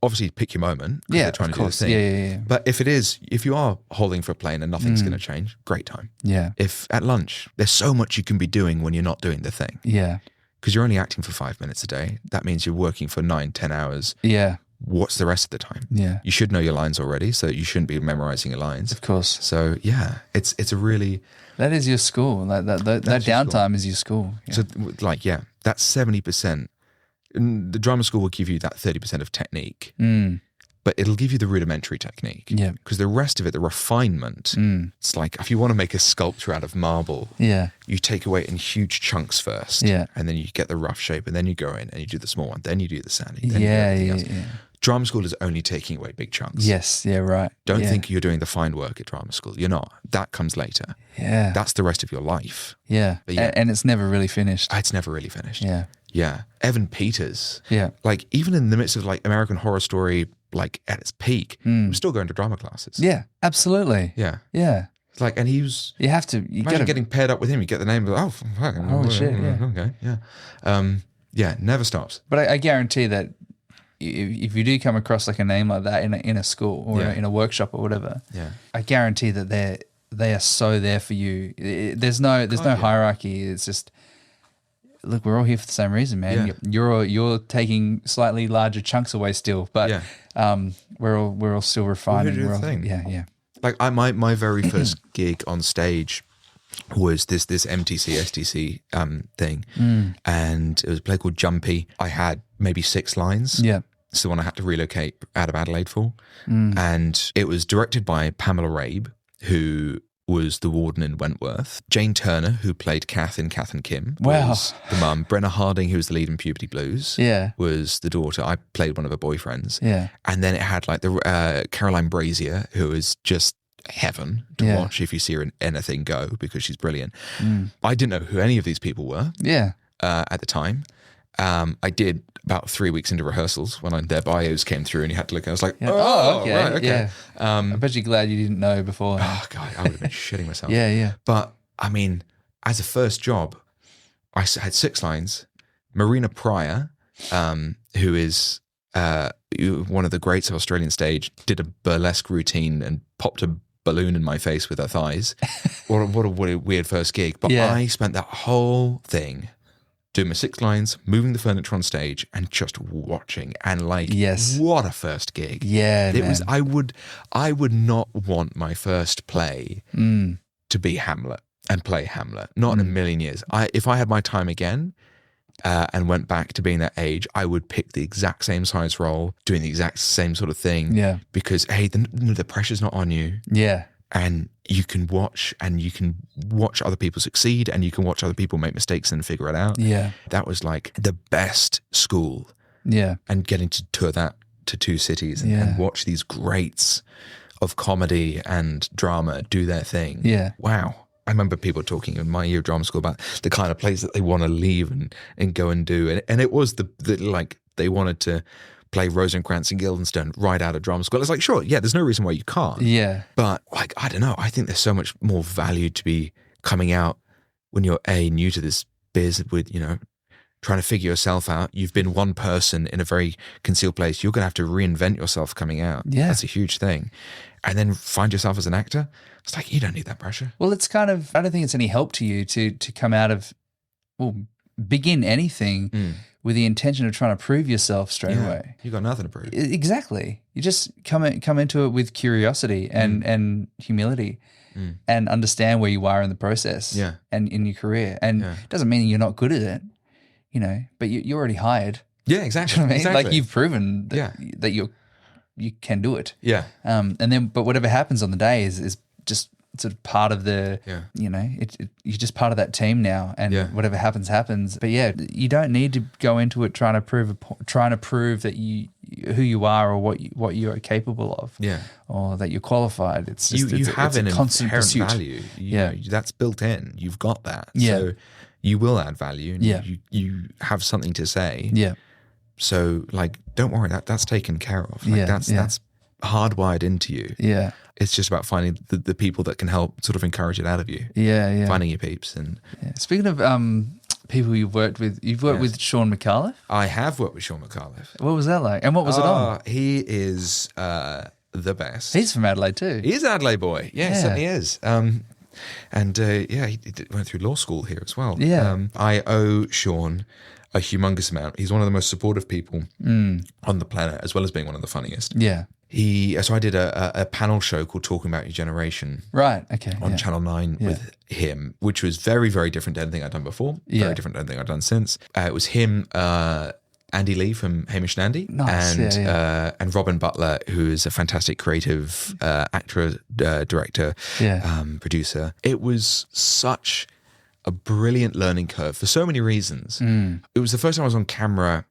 S1: Obviously, pick your moment. Yeah, they're trying to do this thing. Yeah. But if you are holding for a plane and nothing's going to change, great time. Yeah. If at lunch, there's so much you can be doing when you're not doing the thing. Yeah. Because you're only acting for 5 minutes a day. That means you're working for 9-10 hours. Yeah. What's the rest of the time? Yeah. You should know your lines already, so you shouldn't be memorizing your lines. Of course. So yeah, it's a really...
S2: That is your school. That downtime is your school. Yeah.
S1: So that's 70%. The drama school will give you that 30% of technique, but it'll give you the rudimentary technique. Yeah. Because the rest of it, the refinement, it's like if you want to make a sculpture out of marble, you take away it in huge chunks first, and then you get the rough shape, and then you go in and you do the small one, then you do the sanding, then you do everything else. Drama school is only taking away big chunks.
S2: Yes, right.
S1: Don't think you're doing the fine work at drama school. You're not. That comes later. Yeah. That's the rest of your life. Yeah.
S2: And it's never really finished.
S1: It's never really finished. Yeah. Yeah. Evan Peters. Yeah. Like even in the midst of like American Horror Story, like at its peak, I'm still going to drama classes.
S2: Yeah, absolutely.
S1: Yeah.
S2: Yeah.
S1: It's like, and he was...
S2: You have to...
S1: Imagine getting paired up with him. You get the name of,
S2: holy shit, yeah.
S1: Okay, yeah. Never stops.
S2: But I guarantee that if you do come across like a name like that in a school or in a workshop or whatever, I guarantee that they are so there for you. There's no hierarchy. It's just, look, we're all here for the same reason, man. You're taking slightly larger chunks away still, but we're all still refining.
S1: We're thing.
S2: Yeah.
S1: Like my very first gig on stage was this MTC STC thing, and it was a play called Jumpy. I had maybe 6 lines. Yeah. It's the one I had to relocate out of Adelaide for, and it was directed by Pamela Rabe, who was the warden in Wentworth. Jane Turner, who played Kath in Kath and Kim, was the mum. Brenna Harding, who was the lead in Puberty Blues, was the daughter. I played one of her boyfriends. Yeah. And then it had like the Caroline Brazier, who is just heaven to watch if you see her in anything go, because she's brilliant. I didn't know who any of these people were at the time. I did about 3 weeks into rehearsals when their bios came through and you had to look. I was like, okay, right, okay.
S2: Yeah. I bet you're glad you didn't know before.
S1: Oh God, I would have been shitting myself.
S2: Yeah.
S1: But I mean, as a first job, I had 6 lines. Marina Pryor, who is one of the greats of Australian stage, did a burlesque routine and popped a balloon in my face with her thighs. What a weird first gig. But I spent that whole thing doing my 6 lines, moving the furniture on stage, and just watching. And what a first gig!
S2: Yeah,
S1: it was. I would not want my first play to be Hamlet and play Hamlet. Not in a million years. If I had my time again and went back to being that age, I would pick the exact same size role, doing the exact same sort of thing. Yeah, because hey, the pressure's not on you. Yeah. And you can watch other people succeed, and you can watch other people make mistakes and figure it out. Yeah. That was like the best school. Yeah. And getting to tour that to 2 cities and watch these greats of comedy and drama do their thing. Yeah. Wow. I remember people talking in my year of drama school about the kind of plays that they want to leave and go and do. And it was the like they wanted to play Rosencrantz and Guildenstern right out of drama school. It's like, sure, there's no reason why you can't. Yeah. But like, I don't know. I think there's so much more value to be coming out when you're new to this biz with, trying to figure yourself out. You've been one person in a very concealed place. You're going to have to reinvent yourself coming out. Yeah. That's a huge thing. And then find yourself as an actor. It's like, you don't need that pressure.
S2: Well, it's kind of, I don't think it's any help to you to come out of, begin anything with the intention of trying to prove yourself straight away.
S1: You got nothing to prove.
S2: Exactly. You just come into it with curiosity and humility and understand where you are in the process and in your career. And it doesn't mean you're not good at it, but you're already hired.
S1: Yeah, exactly.
S2: You know what I mean?
S1: Exactly.
S2: Like you've proven that you can do it.
S1: Yeah.
S2: But whatever happens on the day is just sort of part of the, you're just part of that team now, and whatever happens. But you don't need to go into it trying to prove that who you are or what you are capable of, or that you're qualified. It's just
S1: you have an
S2: a constant
S1: inherent
S2: pursuit.
S1: value. That's built in. You've got that. So you will add value. And you have something to say. Yeah. So like, don't worry. That's taken care of. Like that's hardwired into you. Yeah. It's just about finding the people that can help sort of encourage it out of you. Yeah. Finding your peeps. And
S2: speaking of people you've worked with with Sean McAuliffe?
S1: I have worked with Sean McAuliffe.
S2: What was that like? And what was it on?
S1: He is the best.
S2: He's from Adelaide too.
S1: He's an Adelaide boy. Yeah, he certainly is. He went through law school here as well. Yeah. I owe Sean a humongous amount. He's one of the most supportive people on the planet, as well as being one of the funniest. Yeah. So I did a panel show called Talking About Your Generation.
S2: Right, okay.
S1: On Channel 9 with him, which was very, very different to anything I'd done before. Very different to anything I'd done since. It was him, Andy Lee from Hamish and Andy.
S2: Nice,
S1: and Robin Butler, who is a fantastic creative actor, director, producer. It was such a brilliant learning curve for so many reasons. It was the first time I was on camera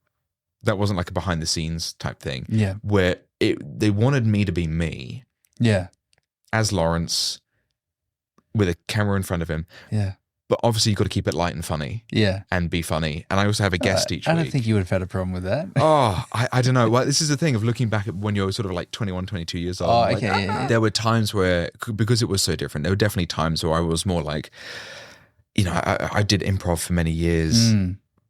S1: that wasn't like a behind the scenes type thing. Yeah. Where they wanted me to be me. Yeah. As Laurence with a camera in front of him. Yeah. But obviously you've got to keep it light and funny. Yeah. And be funny. And I also have a guest each week.
S2: I don't think you would have had a problem with that.
S1: I don't know. Well, this is the thing of looking back at when you're sort of like 21, 22 years old.
S2: Oh, okay.
S1: There were times where, because it was so different, there were definitely times where I was more like, I did improv for many years.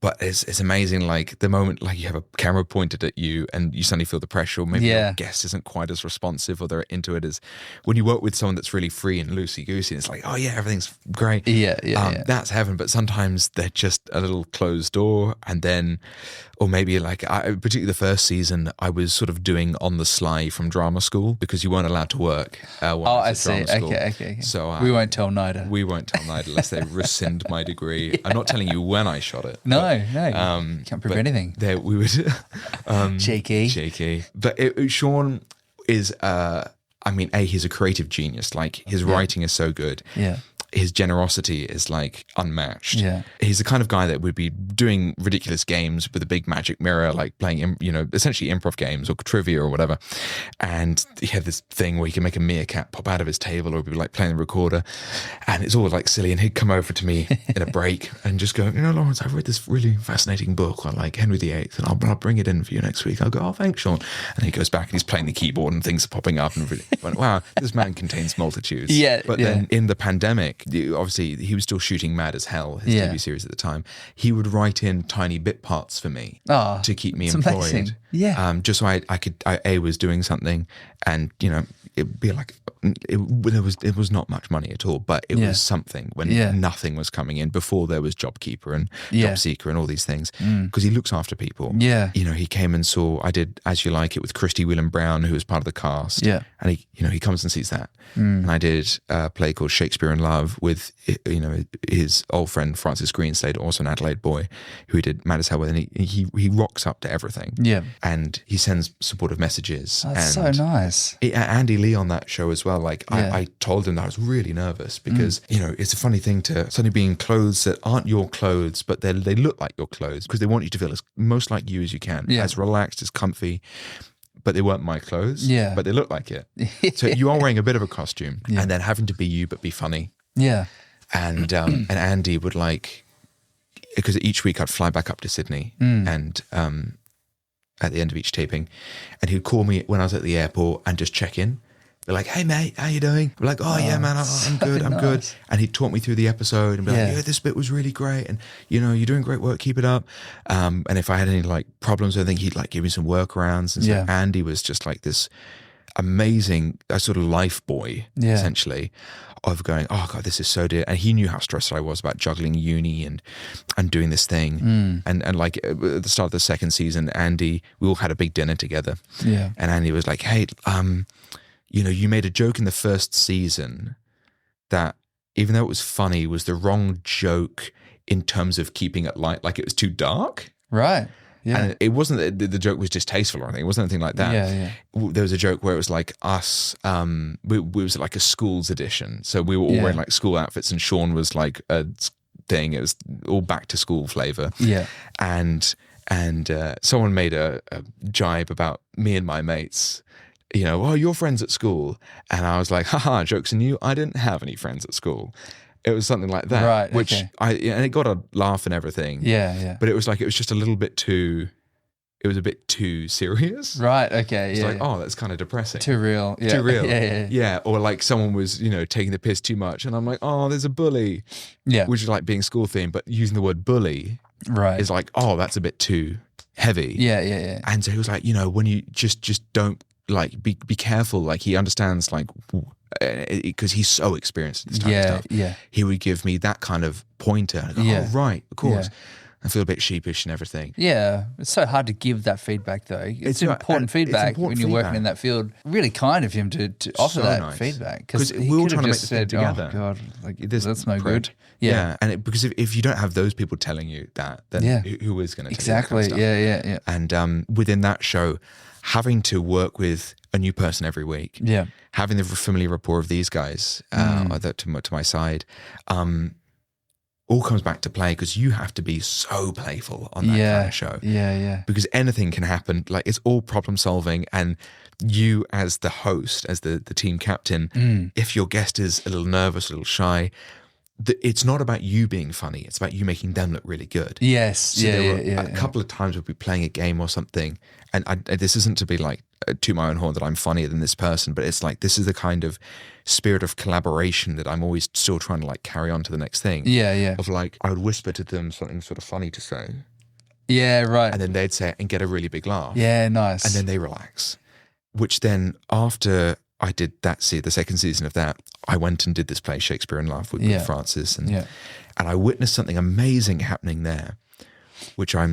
S1: But it's amazing, like the moment like you have a camera pointed at you and you suddenly feel the pressure, or maybe your guest isn't quite as responsive or they're into it as when you work with someone that's really free and loosey-goosey. It's like, oh yeah, everything's great.
S2: Yeah.
S1: That's heaven. But sometimes they're just a little closed door, and then, or maybe like, particularly the first season, I was sort of doing on the sly from drama school because you weren't allowed to work.
S2: I see. Okay.
S1: So
S2: we won't tell NIDA.
S1: We won't tell NIDA unless they rescind my degree. I'm not telling you when I shot it.
S2: No, can't prove anything.
S1: We would
S2: Cheeky.
S1: But Sean is, he's a creative genius. Like his writing is so good.
S2: Yeah.
S1: His generosity is like unmatched.
S2: Yeah.
S1: He's the kind of guy that would be doing ridiculous games with a big magic mirror, like playing, essentially improv games or trivia or whatever. And he had this thing where he can make a meerkat pop out of his table, or he'd be like playing the recorder, and it's all like silly. And he'd come over to me in a break and just go, Laurence, I've read this really fascinating book on like Henry VIII, and I'll bring it in for you next week. I'll go, oh, thanks, Sean. And he goes back and he's playing the keyboard and things are popping up, and really went, wow, this man contains multitudes. But then in the pandemic, obviously he was still shooting Mad as Hell, his TV series at the time. He would write in tiny bit parts for me to keep me employed.
S2: Amazing. Yeah.
S1: Just so I was doing something, and it'd be like it was not much money at all, but it was something when nothing was coming in, before there was JobKeeper and JobSeeker and all these things, because he looks after people. He came and I did As You Like It with Christy Whelan Brown, who was part of the cast, and he comes and sees that. And I did a play called Shakespeare in Love with his old friend Francis Greenslade, also an Adelaide boy, who he did Mad as Hell with, and he rocks up to everything. And he sends supportive messages.
S2: That's
S1: and
S2: so nice.
S1: Andy Lee on that show as well. Like I told him that I was really nervous because it's a funny thing to suddenly be in clothes that aren't your clothes, but they look like your clothes, because they want you to feel as most like you as you can, as relaxed, as comfy. But they weren't my clothes. But they look like it. So you are wearing a bit of a costume, and then having to be you but be funny. And and Andy would because each week I'd fly back up to Sydney and at the end of each taping, and he'd call me when I was at the airport and just check in. Be like, hey mate, how you doing? I'm like, oh yeah man, I'm good, I'm good. And he'd talk me through the episode and be like, yeah, this bit was really great, and you're doing great work, keep it up. And if I had any problems, I think he'd give me some workarounds. And so Andy was just like this amazing sort of life boy, essentially, of going, oh God, this is so dear. And he knew how stressed I was about juggling uni and doing this thing. And at the start of the second season, Andy, we all had a big dinner together. And Andy was like, hey, you made a joke in the first season that, even though it was funny, was the wrong joke in terms of keeping it light. Like, it was too dark.
S2: Right. Yeah.
S1: And it wasn't that the joke was distasteful or anything. It wasn't anything like that. There was a joke where it was like us, we was like a school's edition. So we were all wearing school outfits, and Sean was like a thing. It was all back to school flavor. And someone made a jibe about me and my mates. Oh, you're friends at school. And I was like, haha, joke's on you. I didn't have any friends at school. It was something like that.
S2: Right.
S1: Which and it got a laugh and everything. But it was just a little bit too, it was a bit too serious.
S2: Right. Okay.
S1: It's oh, that's kind of depressing.
S2: Too real. Yeah.
S1: Too real.
S2: Yeah.
S1: Or someone was, taking the piss too much. And I'm like, oh, there's a bully. Which is being school themed, but using the word bully is oh, that's a bit too heavy.
S2: Yeah.
S1: And so he was like, when you just don't, be careful. He understands, because he's so experienced in this type of stuff. He would give me that kind of pointer. And I go, oh, right, of course. I feel a bit sheepish and everything.
S2: Yeah, it's so hard to give that feedback, though. It's important feedback when you're working in that field. Really kind of him to offer that feedback, because
S1: we were trying to make this thing together.
S2: Oh God, that's no good.
S1: Yeah, and because if you don't have those people telling you that, then who is going to tell you that kind of stuff?
S2: Yeah.
S1: And within that show, having to work with a new person every week, having the familiar rapport of these guys to my side, all comes back to play, because you have to be so playful on that kind of show.
S2: Yeah.
S1: Because anything can happen. It's all problem solving, and you as the host, as the team captain, if your guest is a little nervous, a little shy, it's not about you being funny. It's about you making them look really good.
S2: Yes.
S1: So there were a couple of times we'd be playing a game or something, and this isn't to be to my own horn that I'm funnier than this person, but it's this is the kind of spirit of collaboration that I'm always still trying to carry on to the next thing.
S2: Yeah.
S1: Of I would whisper to them something sort of funny to say,
S2: Yeah, right.
S1: And then they'd say it and get a really big laugh.
S2: Yeah, nice.
S1: And then they relax. Which then, after I did the second season of that, I went and did this play, Shakespeare in Love, with Francis. And I witnessed something amazing happening there, which I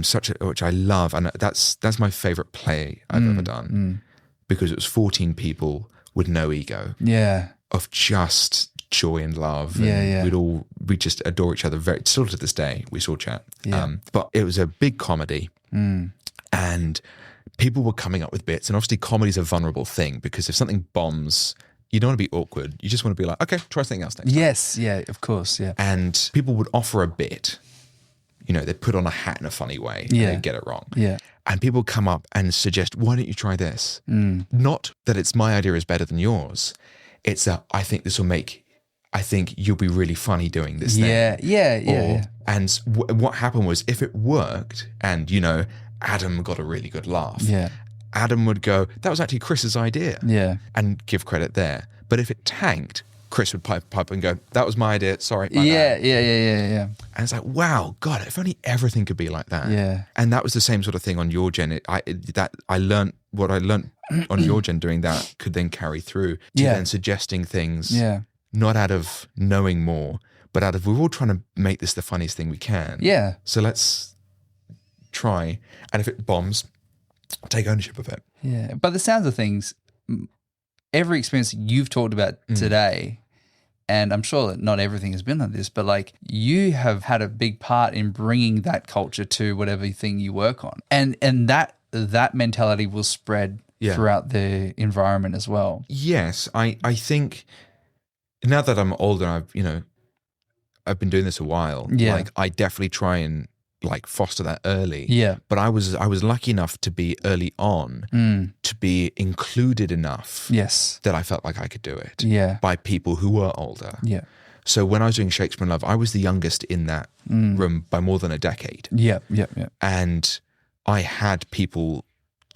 S1: love. And that's my favorite play I've ever done, because it was 14 people with no ego.
S2: Yeah. Of
S1: just joy and love. And we just adore each other still to this day. We still chat.
S2: Yeah.
S1: But it was a big comedy, and people were coming up with bits. And obviously comedy is a vulnerable thing, because if something bombs, you don't want to be awkward. You just want to be like, okay, try something else next time.
S2: Yes, yeah, of course, yeah.
S1: And people would offer a bit. They'd put on a hat in a funny way and they'd get it wrong.
S2: Yeah.
S1: And people come up and suggest, why don't you try this? Not that it's my idea is better than yours. It's that I think you'll be really funny doing this thing.
S2: Yeah.
S1: And what happened was, if it worked and, Adam got a really good laugh, Adam would go, that was actually Chris's idea.
S2: Yeah.
S1: And give credit there. But if it tanked, Chris would pipe up and go, that was my idea, sorry.
S2: Yeah.
S1: And it's like, wow, God, if only everything could be like that.
S2: Yeah.
S1: And that was the same sort of thing on your gen. I learned what I learned on your gen doing that could then carry through to then suggesting things, not out of knowing more, but out of, we're all trying to make this the funniest thing we can.
S2: Yeah.
S1: So let's try. And if it bombs, take ownership of it.
S2: Yeah. By the sounds of things, every experience you've talked about today, and I'm sure that not everything has been like this, but like you have had a big part in bringing that culture to whatever thing you work on. And that mentality will spread throughout the environment as well.
S1: Yes. I think now that I'm older, I've been doing this a while.
S2: Yeah.
S1: Like I definitely try and foster that early.
S2: Yeah.
S1: But I was lucky enough to be early on to be included enough that I felt like I could do it.
S2: Yeah.
S1: By people who were older.
S2: Yeah.
S1: So when I was doing Shakespeare in Love, I was the youngest in that room by more than a decade.
S2: Yeah.
S1: And I had people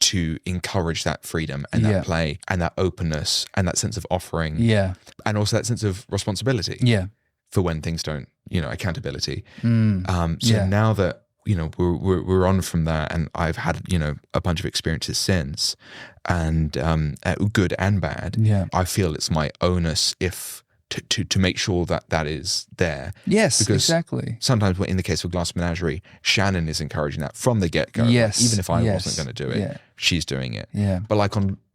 S1: to encourage that freedom and that play and that openness and that sense of offering. Yeah. And also that sense of responsibility. Yeah. For when things don't, accountability. So now that, we're on from that, and I've had, a bunch of experiences since, and good and bad. Yeah. I feel it's my onus to make sure that is there. Yes, because exactly. Sometimes in the case of Glass Menagerie, Shannon is encouraging that from the get-go. Yes. Even if I wasn't going to do it, she's doing it. Yeah. But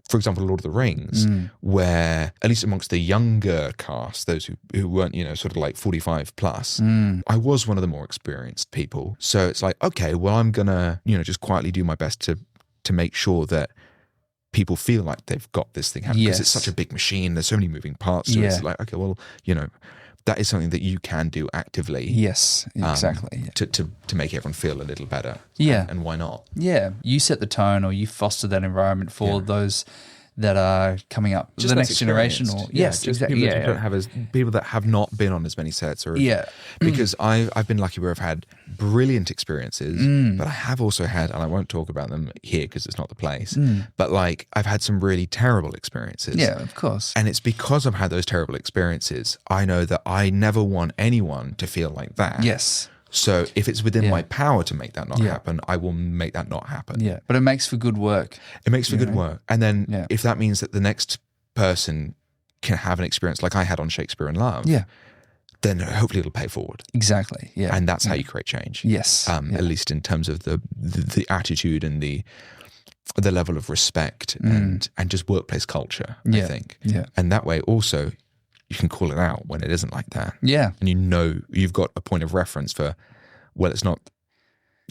S1: for example, Lord of the Rings, where at least amongst the younger cast, those who weren't, sort of 45 plus, I was one of the more experienced people. So it's like, okay, well, I'm gonna, just quietly do my best to make sure that people feel like they've got this thing happening, because it's such a big machine. There's so many moving parts. So it's like, okay, well, that is something that you can do actively. Yes, exactly. To make everyone feel a little better. Yeah. And why not? Yeah. You set the tone, or you foster that environment for those that are coming up, just the next generation, or exactly. People that don't have people that have not been on as many sets, or because I've been lucky where I've had brilliant experiences, but I have also had, and I won't talk about them here because it's not the place, but I've had some really terrible experiences. Yeah, of course. And it's because I've had those terrible experiences, I know that I never want anyone to feel like that. Yes. So if it's within my power to make that not happen, I will make that not happen. Yeah, but it makes for good work. It makes for good work. And then if that means that the next person can have an experience like I had on Shakespeare in Love, then hopefully it'll pay forward. Exactly. Yeah. And that's how you create change. Yes. At least in terms of the attitude and the level of respect and just workplace culture, I think. Yeah. And that way also you can call it out when it isn't like that. Yeah. And you've got a point of reference for, well, it's not,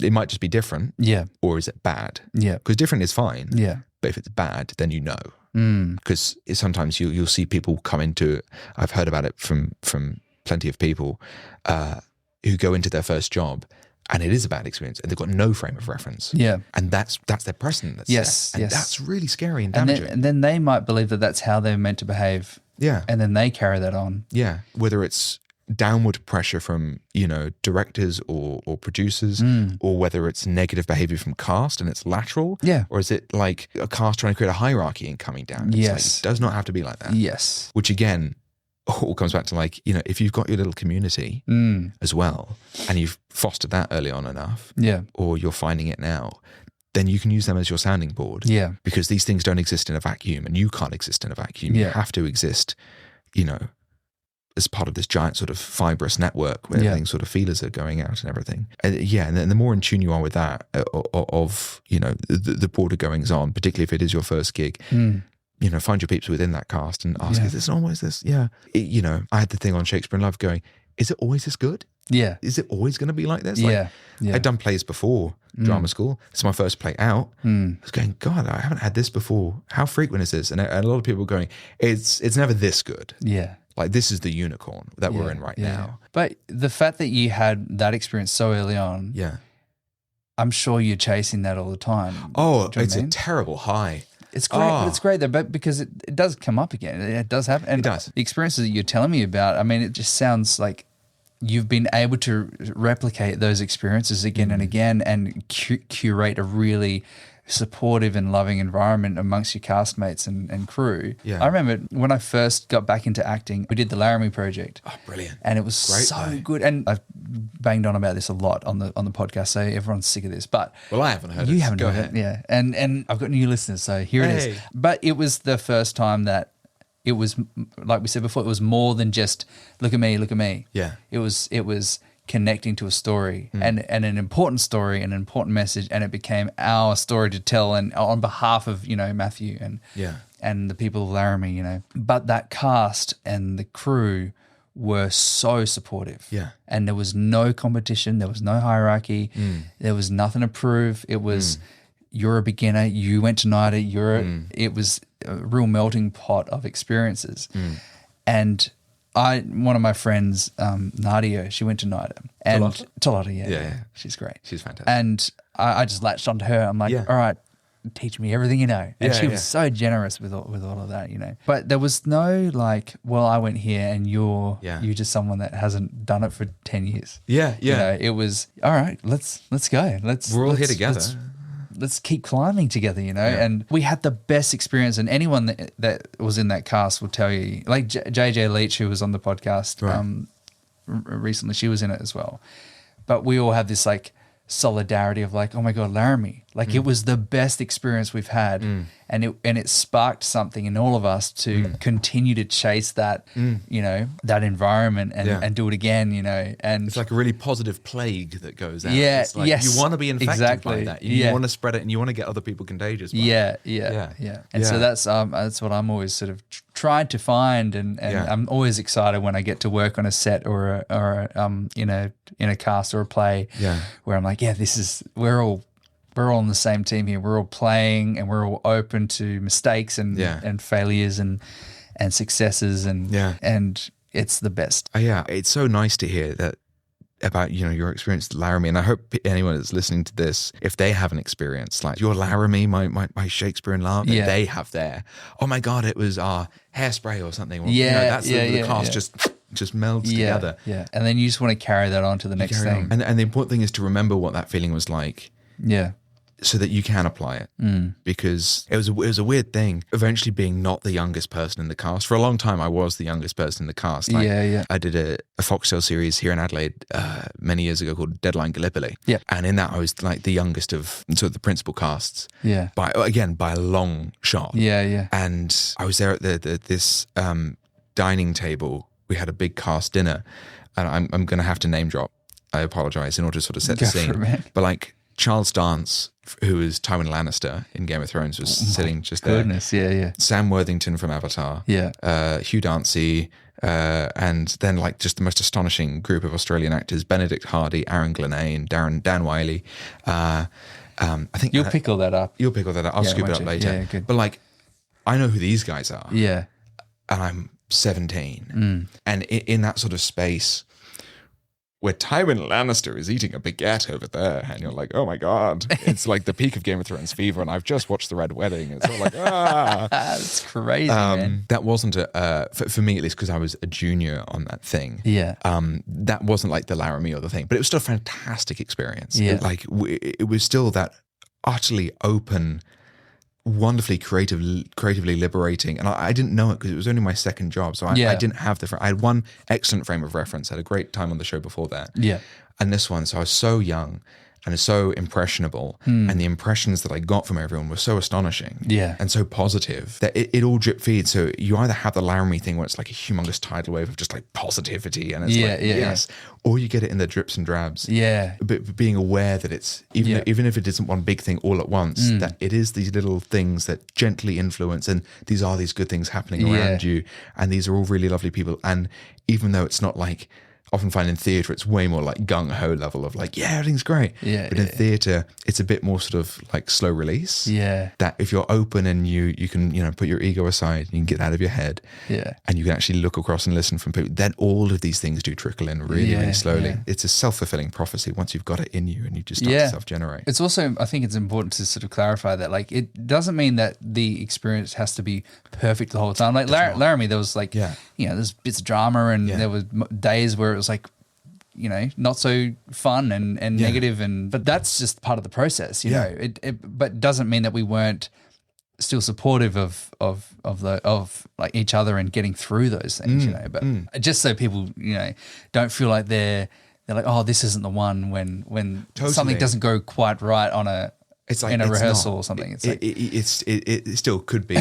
S1: it might just be different. Yeah. Or is it bad? Yeah. Because different is fine. Yeah. But if it's bad, then you know. Because sometimes you'll see people come into, I've heard about it from plenty of people who go into their first job, and it is a bad experience, and they've got no frame of reference. Yeah. And that's their precedent. Yes. And that's really scary and damaging. And then they might believe that that's how they're meant to behave. Yeah. And then they carry that on. Yeah. Whether it's downward pressure from, directors or producers, or whether it's negative behavior from cast and it's lateral. Yeah. Or is it like a cast trying to create a hierarchy and coming down? It's it does not have to be like that. Yes. Which again, all comes back to like, you know, if you've got your little community as well, and you've fostered that early on enough, or you're finding it now, then you can use them as your sounding board.
S2: Yeah.
S1: Because these things don't exist in a vacuum, and you can't exist in a vacuum. You have to exist, you know, as part of this giant sort of fibrous network where everything sort of feelers are going out and everything. And and the more in tune you are with that, of you know, the broader goings on, particularly if it is your first gig, you know, find your peeps within that cast and ask, is this always this? Yeah. You know, I had the thing on Shakespeare in Love going, is it always this good?
S2: Yeah.
S1: Is it always going to be like this? Like, I'd done plays before drama school. It's my first play out. I was going, God, I haven't had this before. How frequent is this? And a lot of people were going, it's never this good.
S2: Yeah.
S1: Like, this is the unicorn that we're in right now.
S2: But the fact that you had that experience so early on, I'm sure you're chasing that all the time.
S1: Oh,
S2: Do you know
S1: it's
S2: what I mean?
S1: a terrible high.
S2: It's great, but it's great though, but because it does come up again. It does happen. And
S1: It does.
S2: the experiences that you're telling me about, I mean, it just sounds like you've been able to replicate those experiences again and again and curate a really supportive and loving environment amongst your castmates and crew.
S1: Yeah.
S2: I remember when I first got back into acting, we did the Laramie Project.
S1: Oh, brilliant.
S2: And it was
S1: Great
S2: so
S1: play.
S2: good. And I've banged on about this a lot on the podcast, so everyone's sick of this. But
S1: Well, I haven't heard it.
S2: you haven't
S1: Go
S2: heard
S1: ahead.
S2: it, yeah. And I've got new listeners, so here it is.
S1: Hey.
S2: But it was the first time that it was, like we said before, it was more than just look at me, look at me.
S1: Yeah.
S2: It was connecting to a story and an important story and an important message, and it became our story to tell, and on behalf of, you know, Matthew and the people of Laramie, you know. But that cast and the crew were so supportive.
S1: Yeah.
S2: And there was no competition, there was no hierarchy, there was nothing to prove. It was you're a beginner, you went to NIDA, it was a real melting pot of experiences. And one of my friends, Nadia, she went to NIDA. And Tolota, yeah. She's great.
S1: She's fantastic.
S2: And I just latched onto her. I'm like, all right, teach me everything you know. And she was so generous with all of that, you know. But there was no like, well, I went here and you're just someone that hasn't done it for 10 years.
S1: Yeah, yeah.
S2: You know, it was, all right, let's go.
S1: We're all here together.
S2: Let's keep climbing together, you know. And we had the best experience, and anyone that was in that cast will tell you, like JJ Leach, who was on the podcast recently, she was in it as well. But we all have this like solidarity of like, oh my God, Laramie. Like it was the best experience we've had. And it sparked something in all of us to continue to chase that, you know, that environment and do it again, you know. And
S1: it's like a really positive plague that goes out.
S2: Yeah,
S1: it's like you want to be infected by that. You want to spread it and you want to get other people contagious by it.
S2: Yeah. And so that's what I'm always sort of tried to find, and I'm always excited when I get to work on a set or in a cast or a play where I'm like, we're all on the same team here. We're all playing and we're all open to mistakes and failures and successes and it's the best.
S1: It's so nice to hear that about, you know, your experience at Laramie, and I hope anyone that's listening to this, if they have an experience like your Laramie, my Shakespeare in Love, that they have there. Oh my God, it was Hairspray or something. Or, you know, that's the cast just melds together.
S2: Yeah, and then you just want to carry that on to the next thing.
S1: And the important thing is to remember what that feeling was like.
S2: Yeah.
S1: So that you can apply it, because it was a weird thing. Eventually, being not the youngest person in the cast. For a long time, I was the youngest person in the cast. Like, I did a Foxtel series here in Adelaide many years ago called Deadline Gallipoli.
S2: Yeah,
S1: and in that, I was like the youngest of sort of the principal casts.
S2: Yeah,
S1: by a long shot.
S2: Yeah.
S1: And I was there at this dining table. We had a big cast dinner, and I'm going to have to name drop. I apologize in order to sort of set the scene. But like Charles Dance, who is Tywin Lannister in Game of Thrones, was sitting just there.
S2: Goodness, yeah.
S1: Sam Worthington from Avatar.
S2: Yeah.
S1: Hugh Dancy, and then like just the most astonishing group of Australian actors: Benedict Hardy, Aaron Glenane, Dan Wiley. I think
S2: you'll pick all that up.
S1: You'll pick all that up. I'll scoop it up later.
S2: Yeah, good.
S1: But like, I know who these guys are.
S2: Yeah.
S1: And I'm 17, and in that sort of space where Tywin Lannister is eating a baguette over there, and you're like, oh my God, it's like the peak of Game of Thrones fever, and I've just watched The Red Wedding. It's all like,
S2: That's crazy, man.
S1: That wasn't for me, at least, because I was a junior on that thing.
S2: Yeah.
S1: That wasn't like the Laramie or the thing, but it was still a fantastic experience.
S2: Yeah.
S1: It was still that utterly open wonderfully creatively liberating. And I didn't know it because it was only my second job. So I didn't have I had one excellent frame of reference. I had a great time on the show before that.
S2: Yeah.
S1: And this one, so I was so young and so impressionable, and the impressions that I got from everyone were so astonishing, and so positive that it all drip feeds. So you either have the Laramie thing where it's like a humongous tidal wave of just like positivity, and it's yes, or you get it in the drips and drabs.
S2: Yeah,
S1: but being aware that it's even if it isn't one big thing all at once, that it is these little things that gently influence, and these are these good things happening around you, and these are all really lovely people. And even though it's not like, often find in theatre, it's way more like gung-ho level of like, yeah, everything's great. But in theatre, it's a bit more sort of like slow release. That if you're open and you can, put your ego aside, you can get out of your head. And you can actually look across and listen from people, then all of these things do trickle in really slowly. It's a self-fulfilling prophecy once you've got it in you and you just start to self-generate.
S2: It's also, I think it's important to sort of clarify that, like, it doesn't mean that the experience has to be perfect the whole time. Like Laramie, there was like, there's bits of drama, and there was days where it was like, not so fun and negative, but that's just part of the process, you know. But doesn't mean that we weren't still supportive of like each other and getting through those things, But just so people, don't feel like they're like, oh, this isn't the one when something doesn't go quite right on a in a rehearsal or something. It's like
S1: it still could be,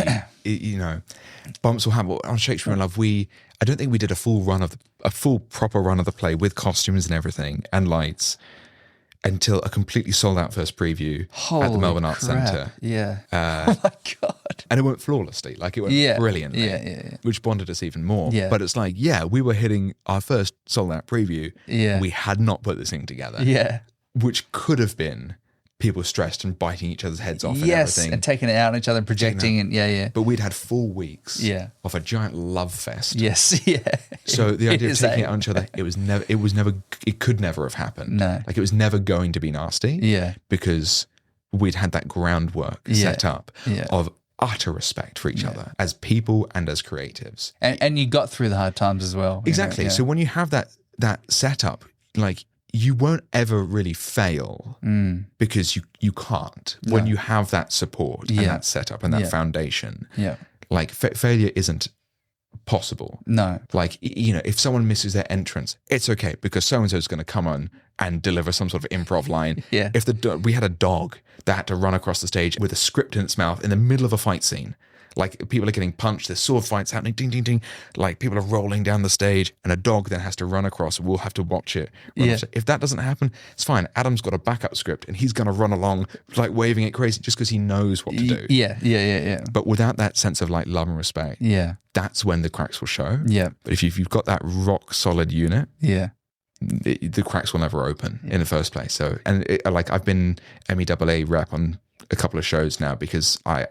S1: bumps will happen. On Shakespeare in Love, I don't think we did a full proper run of the play with costumes and everything and lights until a completely sold out first preview at the Melbourne Arts Centre.
S2: Oh my God.
S1: And it went flawlessly, like it went brilliantly, which bonded us even more. But it's like, we were hitting our first sold out preview. We had not put this thing together. Which could have been people stressed and biting each other's heads off and everything.
S2: And taking it out on each other and projecting and
S1: But we'd had 4 weeks of a giant love fest. So the idea of taking it out on each other, it could never have happened.
S2: No.
S1: Like it was never going to be nasty. Because we'd had that groundwork set up of utter respect for each other as people and as creatives.
S2: And you got through the hard times as well.
S1: Exactly. So when you have that setup, like, you won't ever really fail because you can't when you have that support and that setup and that foundation. Like failure isn't possible.
S2: No.
S1: Like, if someone misses their entrance, it's okay because so-and-so is going to come on and deliver some sort of improv line. If we had a dog that had to run across the stage with a script in its mouth in the middle of a fight scene. Like people are getting punched, there's sword fights happening, ding, ding, ding. Like people are rolling down the stage and a dog then has to run across and we'll have to watch it. If that doesn't happen, it's fine. Adam's got a backup script and he's going to run along like waving it crazy just because he knows what to do. But without that sense of like love and respect, that's when the cracks will show. But if you've got that rock solid unit, the cracks will never open in the first place. So, and I've been NIDA rep on a couple of shows now because I've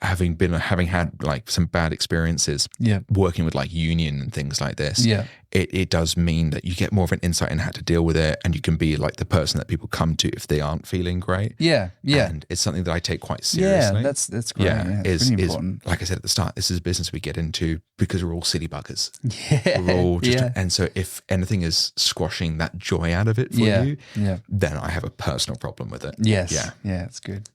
S1: having had like some bad experiences working with like union and things like this, it does mean that you get more of an insight in how to deal with it, and you can be like the person that people come to if they aren't feeling great. And it's something that I take quite seriously.
S2: That's great. It's really important.
S1: Like I said at the start, this is a business we get into because we're all city buggers. We're all just and so if anything is squashing that joy out of it for you, then I have a personal problem with it.
S2: It's good.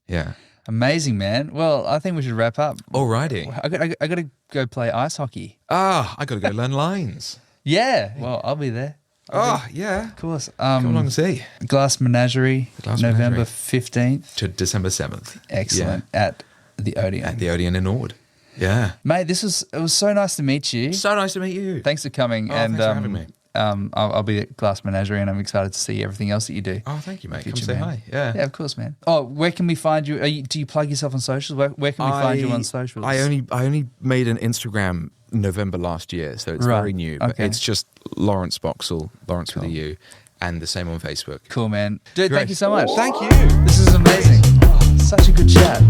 S4: Amazing, man. Well, I think we should wrap up.
S1: Alrighty.
S4: I got to go play ice hockey.
S1: I got to go learn lines.
S4: Yeah. Well, I'll be there.
S1: Yeah.
S4: Of course.
S1: Come along and see.
S4: Glass Menagerie, November 15th.
S1: To December 7th.
S4: Excellent. At the Odeon.
S1: At the Odeon in Ord. Yeah.
S4: Mate, it was so nice to meet you.
S1: So nice to meet you.
S4: Thanks for coming.
S1: Thanks for having me.
S4: I'll be at Glass Menagerie and I'm excited to see everything else that you do.
S1: Oh, thank you, mate. Come say hi. Yeah,
S4: of course, man. Oh, where can we find you? Do you plug yourself on socials? Where can we find you on socials?
S1: I only made an Instagram November last year, so it's very new. But it's just Laurence Boxhall, Laurence with a U, and the same on Facebook.
S4: Cool, man. Dude, thank you so much.
S1: Thank you.
S4: This is amazing. Oh, such a good chat.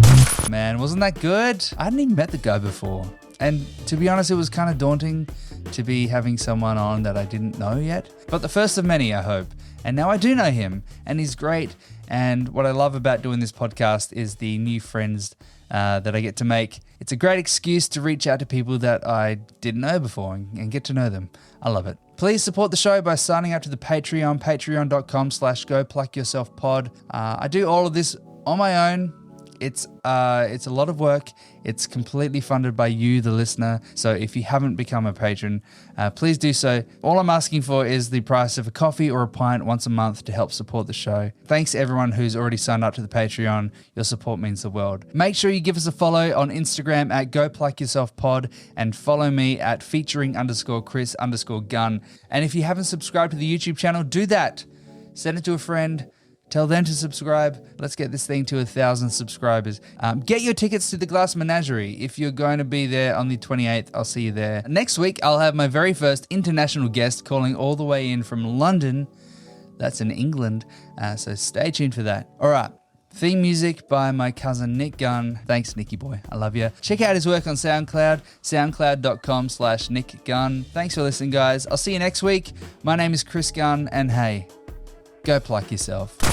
S4: Man, wasn't that good? I hadn't even met the guy before. And to be honest, it was kind of daunting to be having someone on that I didn't know yet. But the first of many, I hope. And now I do know him, and he's great. And what I love about doing this podcast is the new friends that I get to make. It's a great excuse to reach out to people that I didn't know before and get to know them. I love it. Please support the show by signing up to the Patreon, patreon.com/gopluckyourselfpod. I do all of this on my own.
S2: It's a lot of work. It's completely funded by you, the listener. So if you haven't become a patron, please do so. All I'm asking for is the price of a coffee or a pint once a month to help support the show. Thanks to everyone who's already signed up to the Patreon. Your support means the world. Make sure you give us a follow on Instagram at GoPluckYourselfPod and follow me at featuring_Chris_Gunn. And if you haven't subscribed to the YouTube channel, do that. Send it to a friend. Tell them to subscribe. Let's get this thing to 1,000 subscribers. Get your tickets to the Glass Menagerie. If you're going to be there on the 28th, I'll see you there. Next week, I'll have my very first international guest calling all the way in from London. That's in England. So stay tuned for that. All right. Theme music by my cousin Nick Gunn. Thanks, Nicky boy. I love you. Check out his work on SoundCloud, soundcloud.com/Nick Gunn. Thanks for listening, guys. I'll see you next week. My name is Chris Gunn, and hey, go pluck yourself.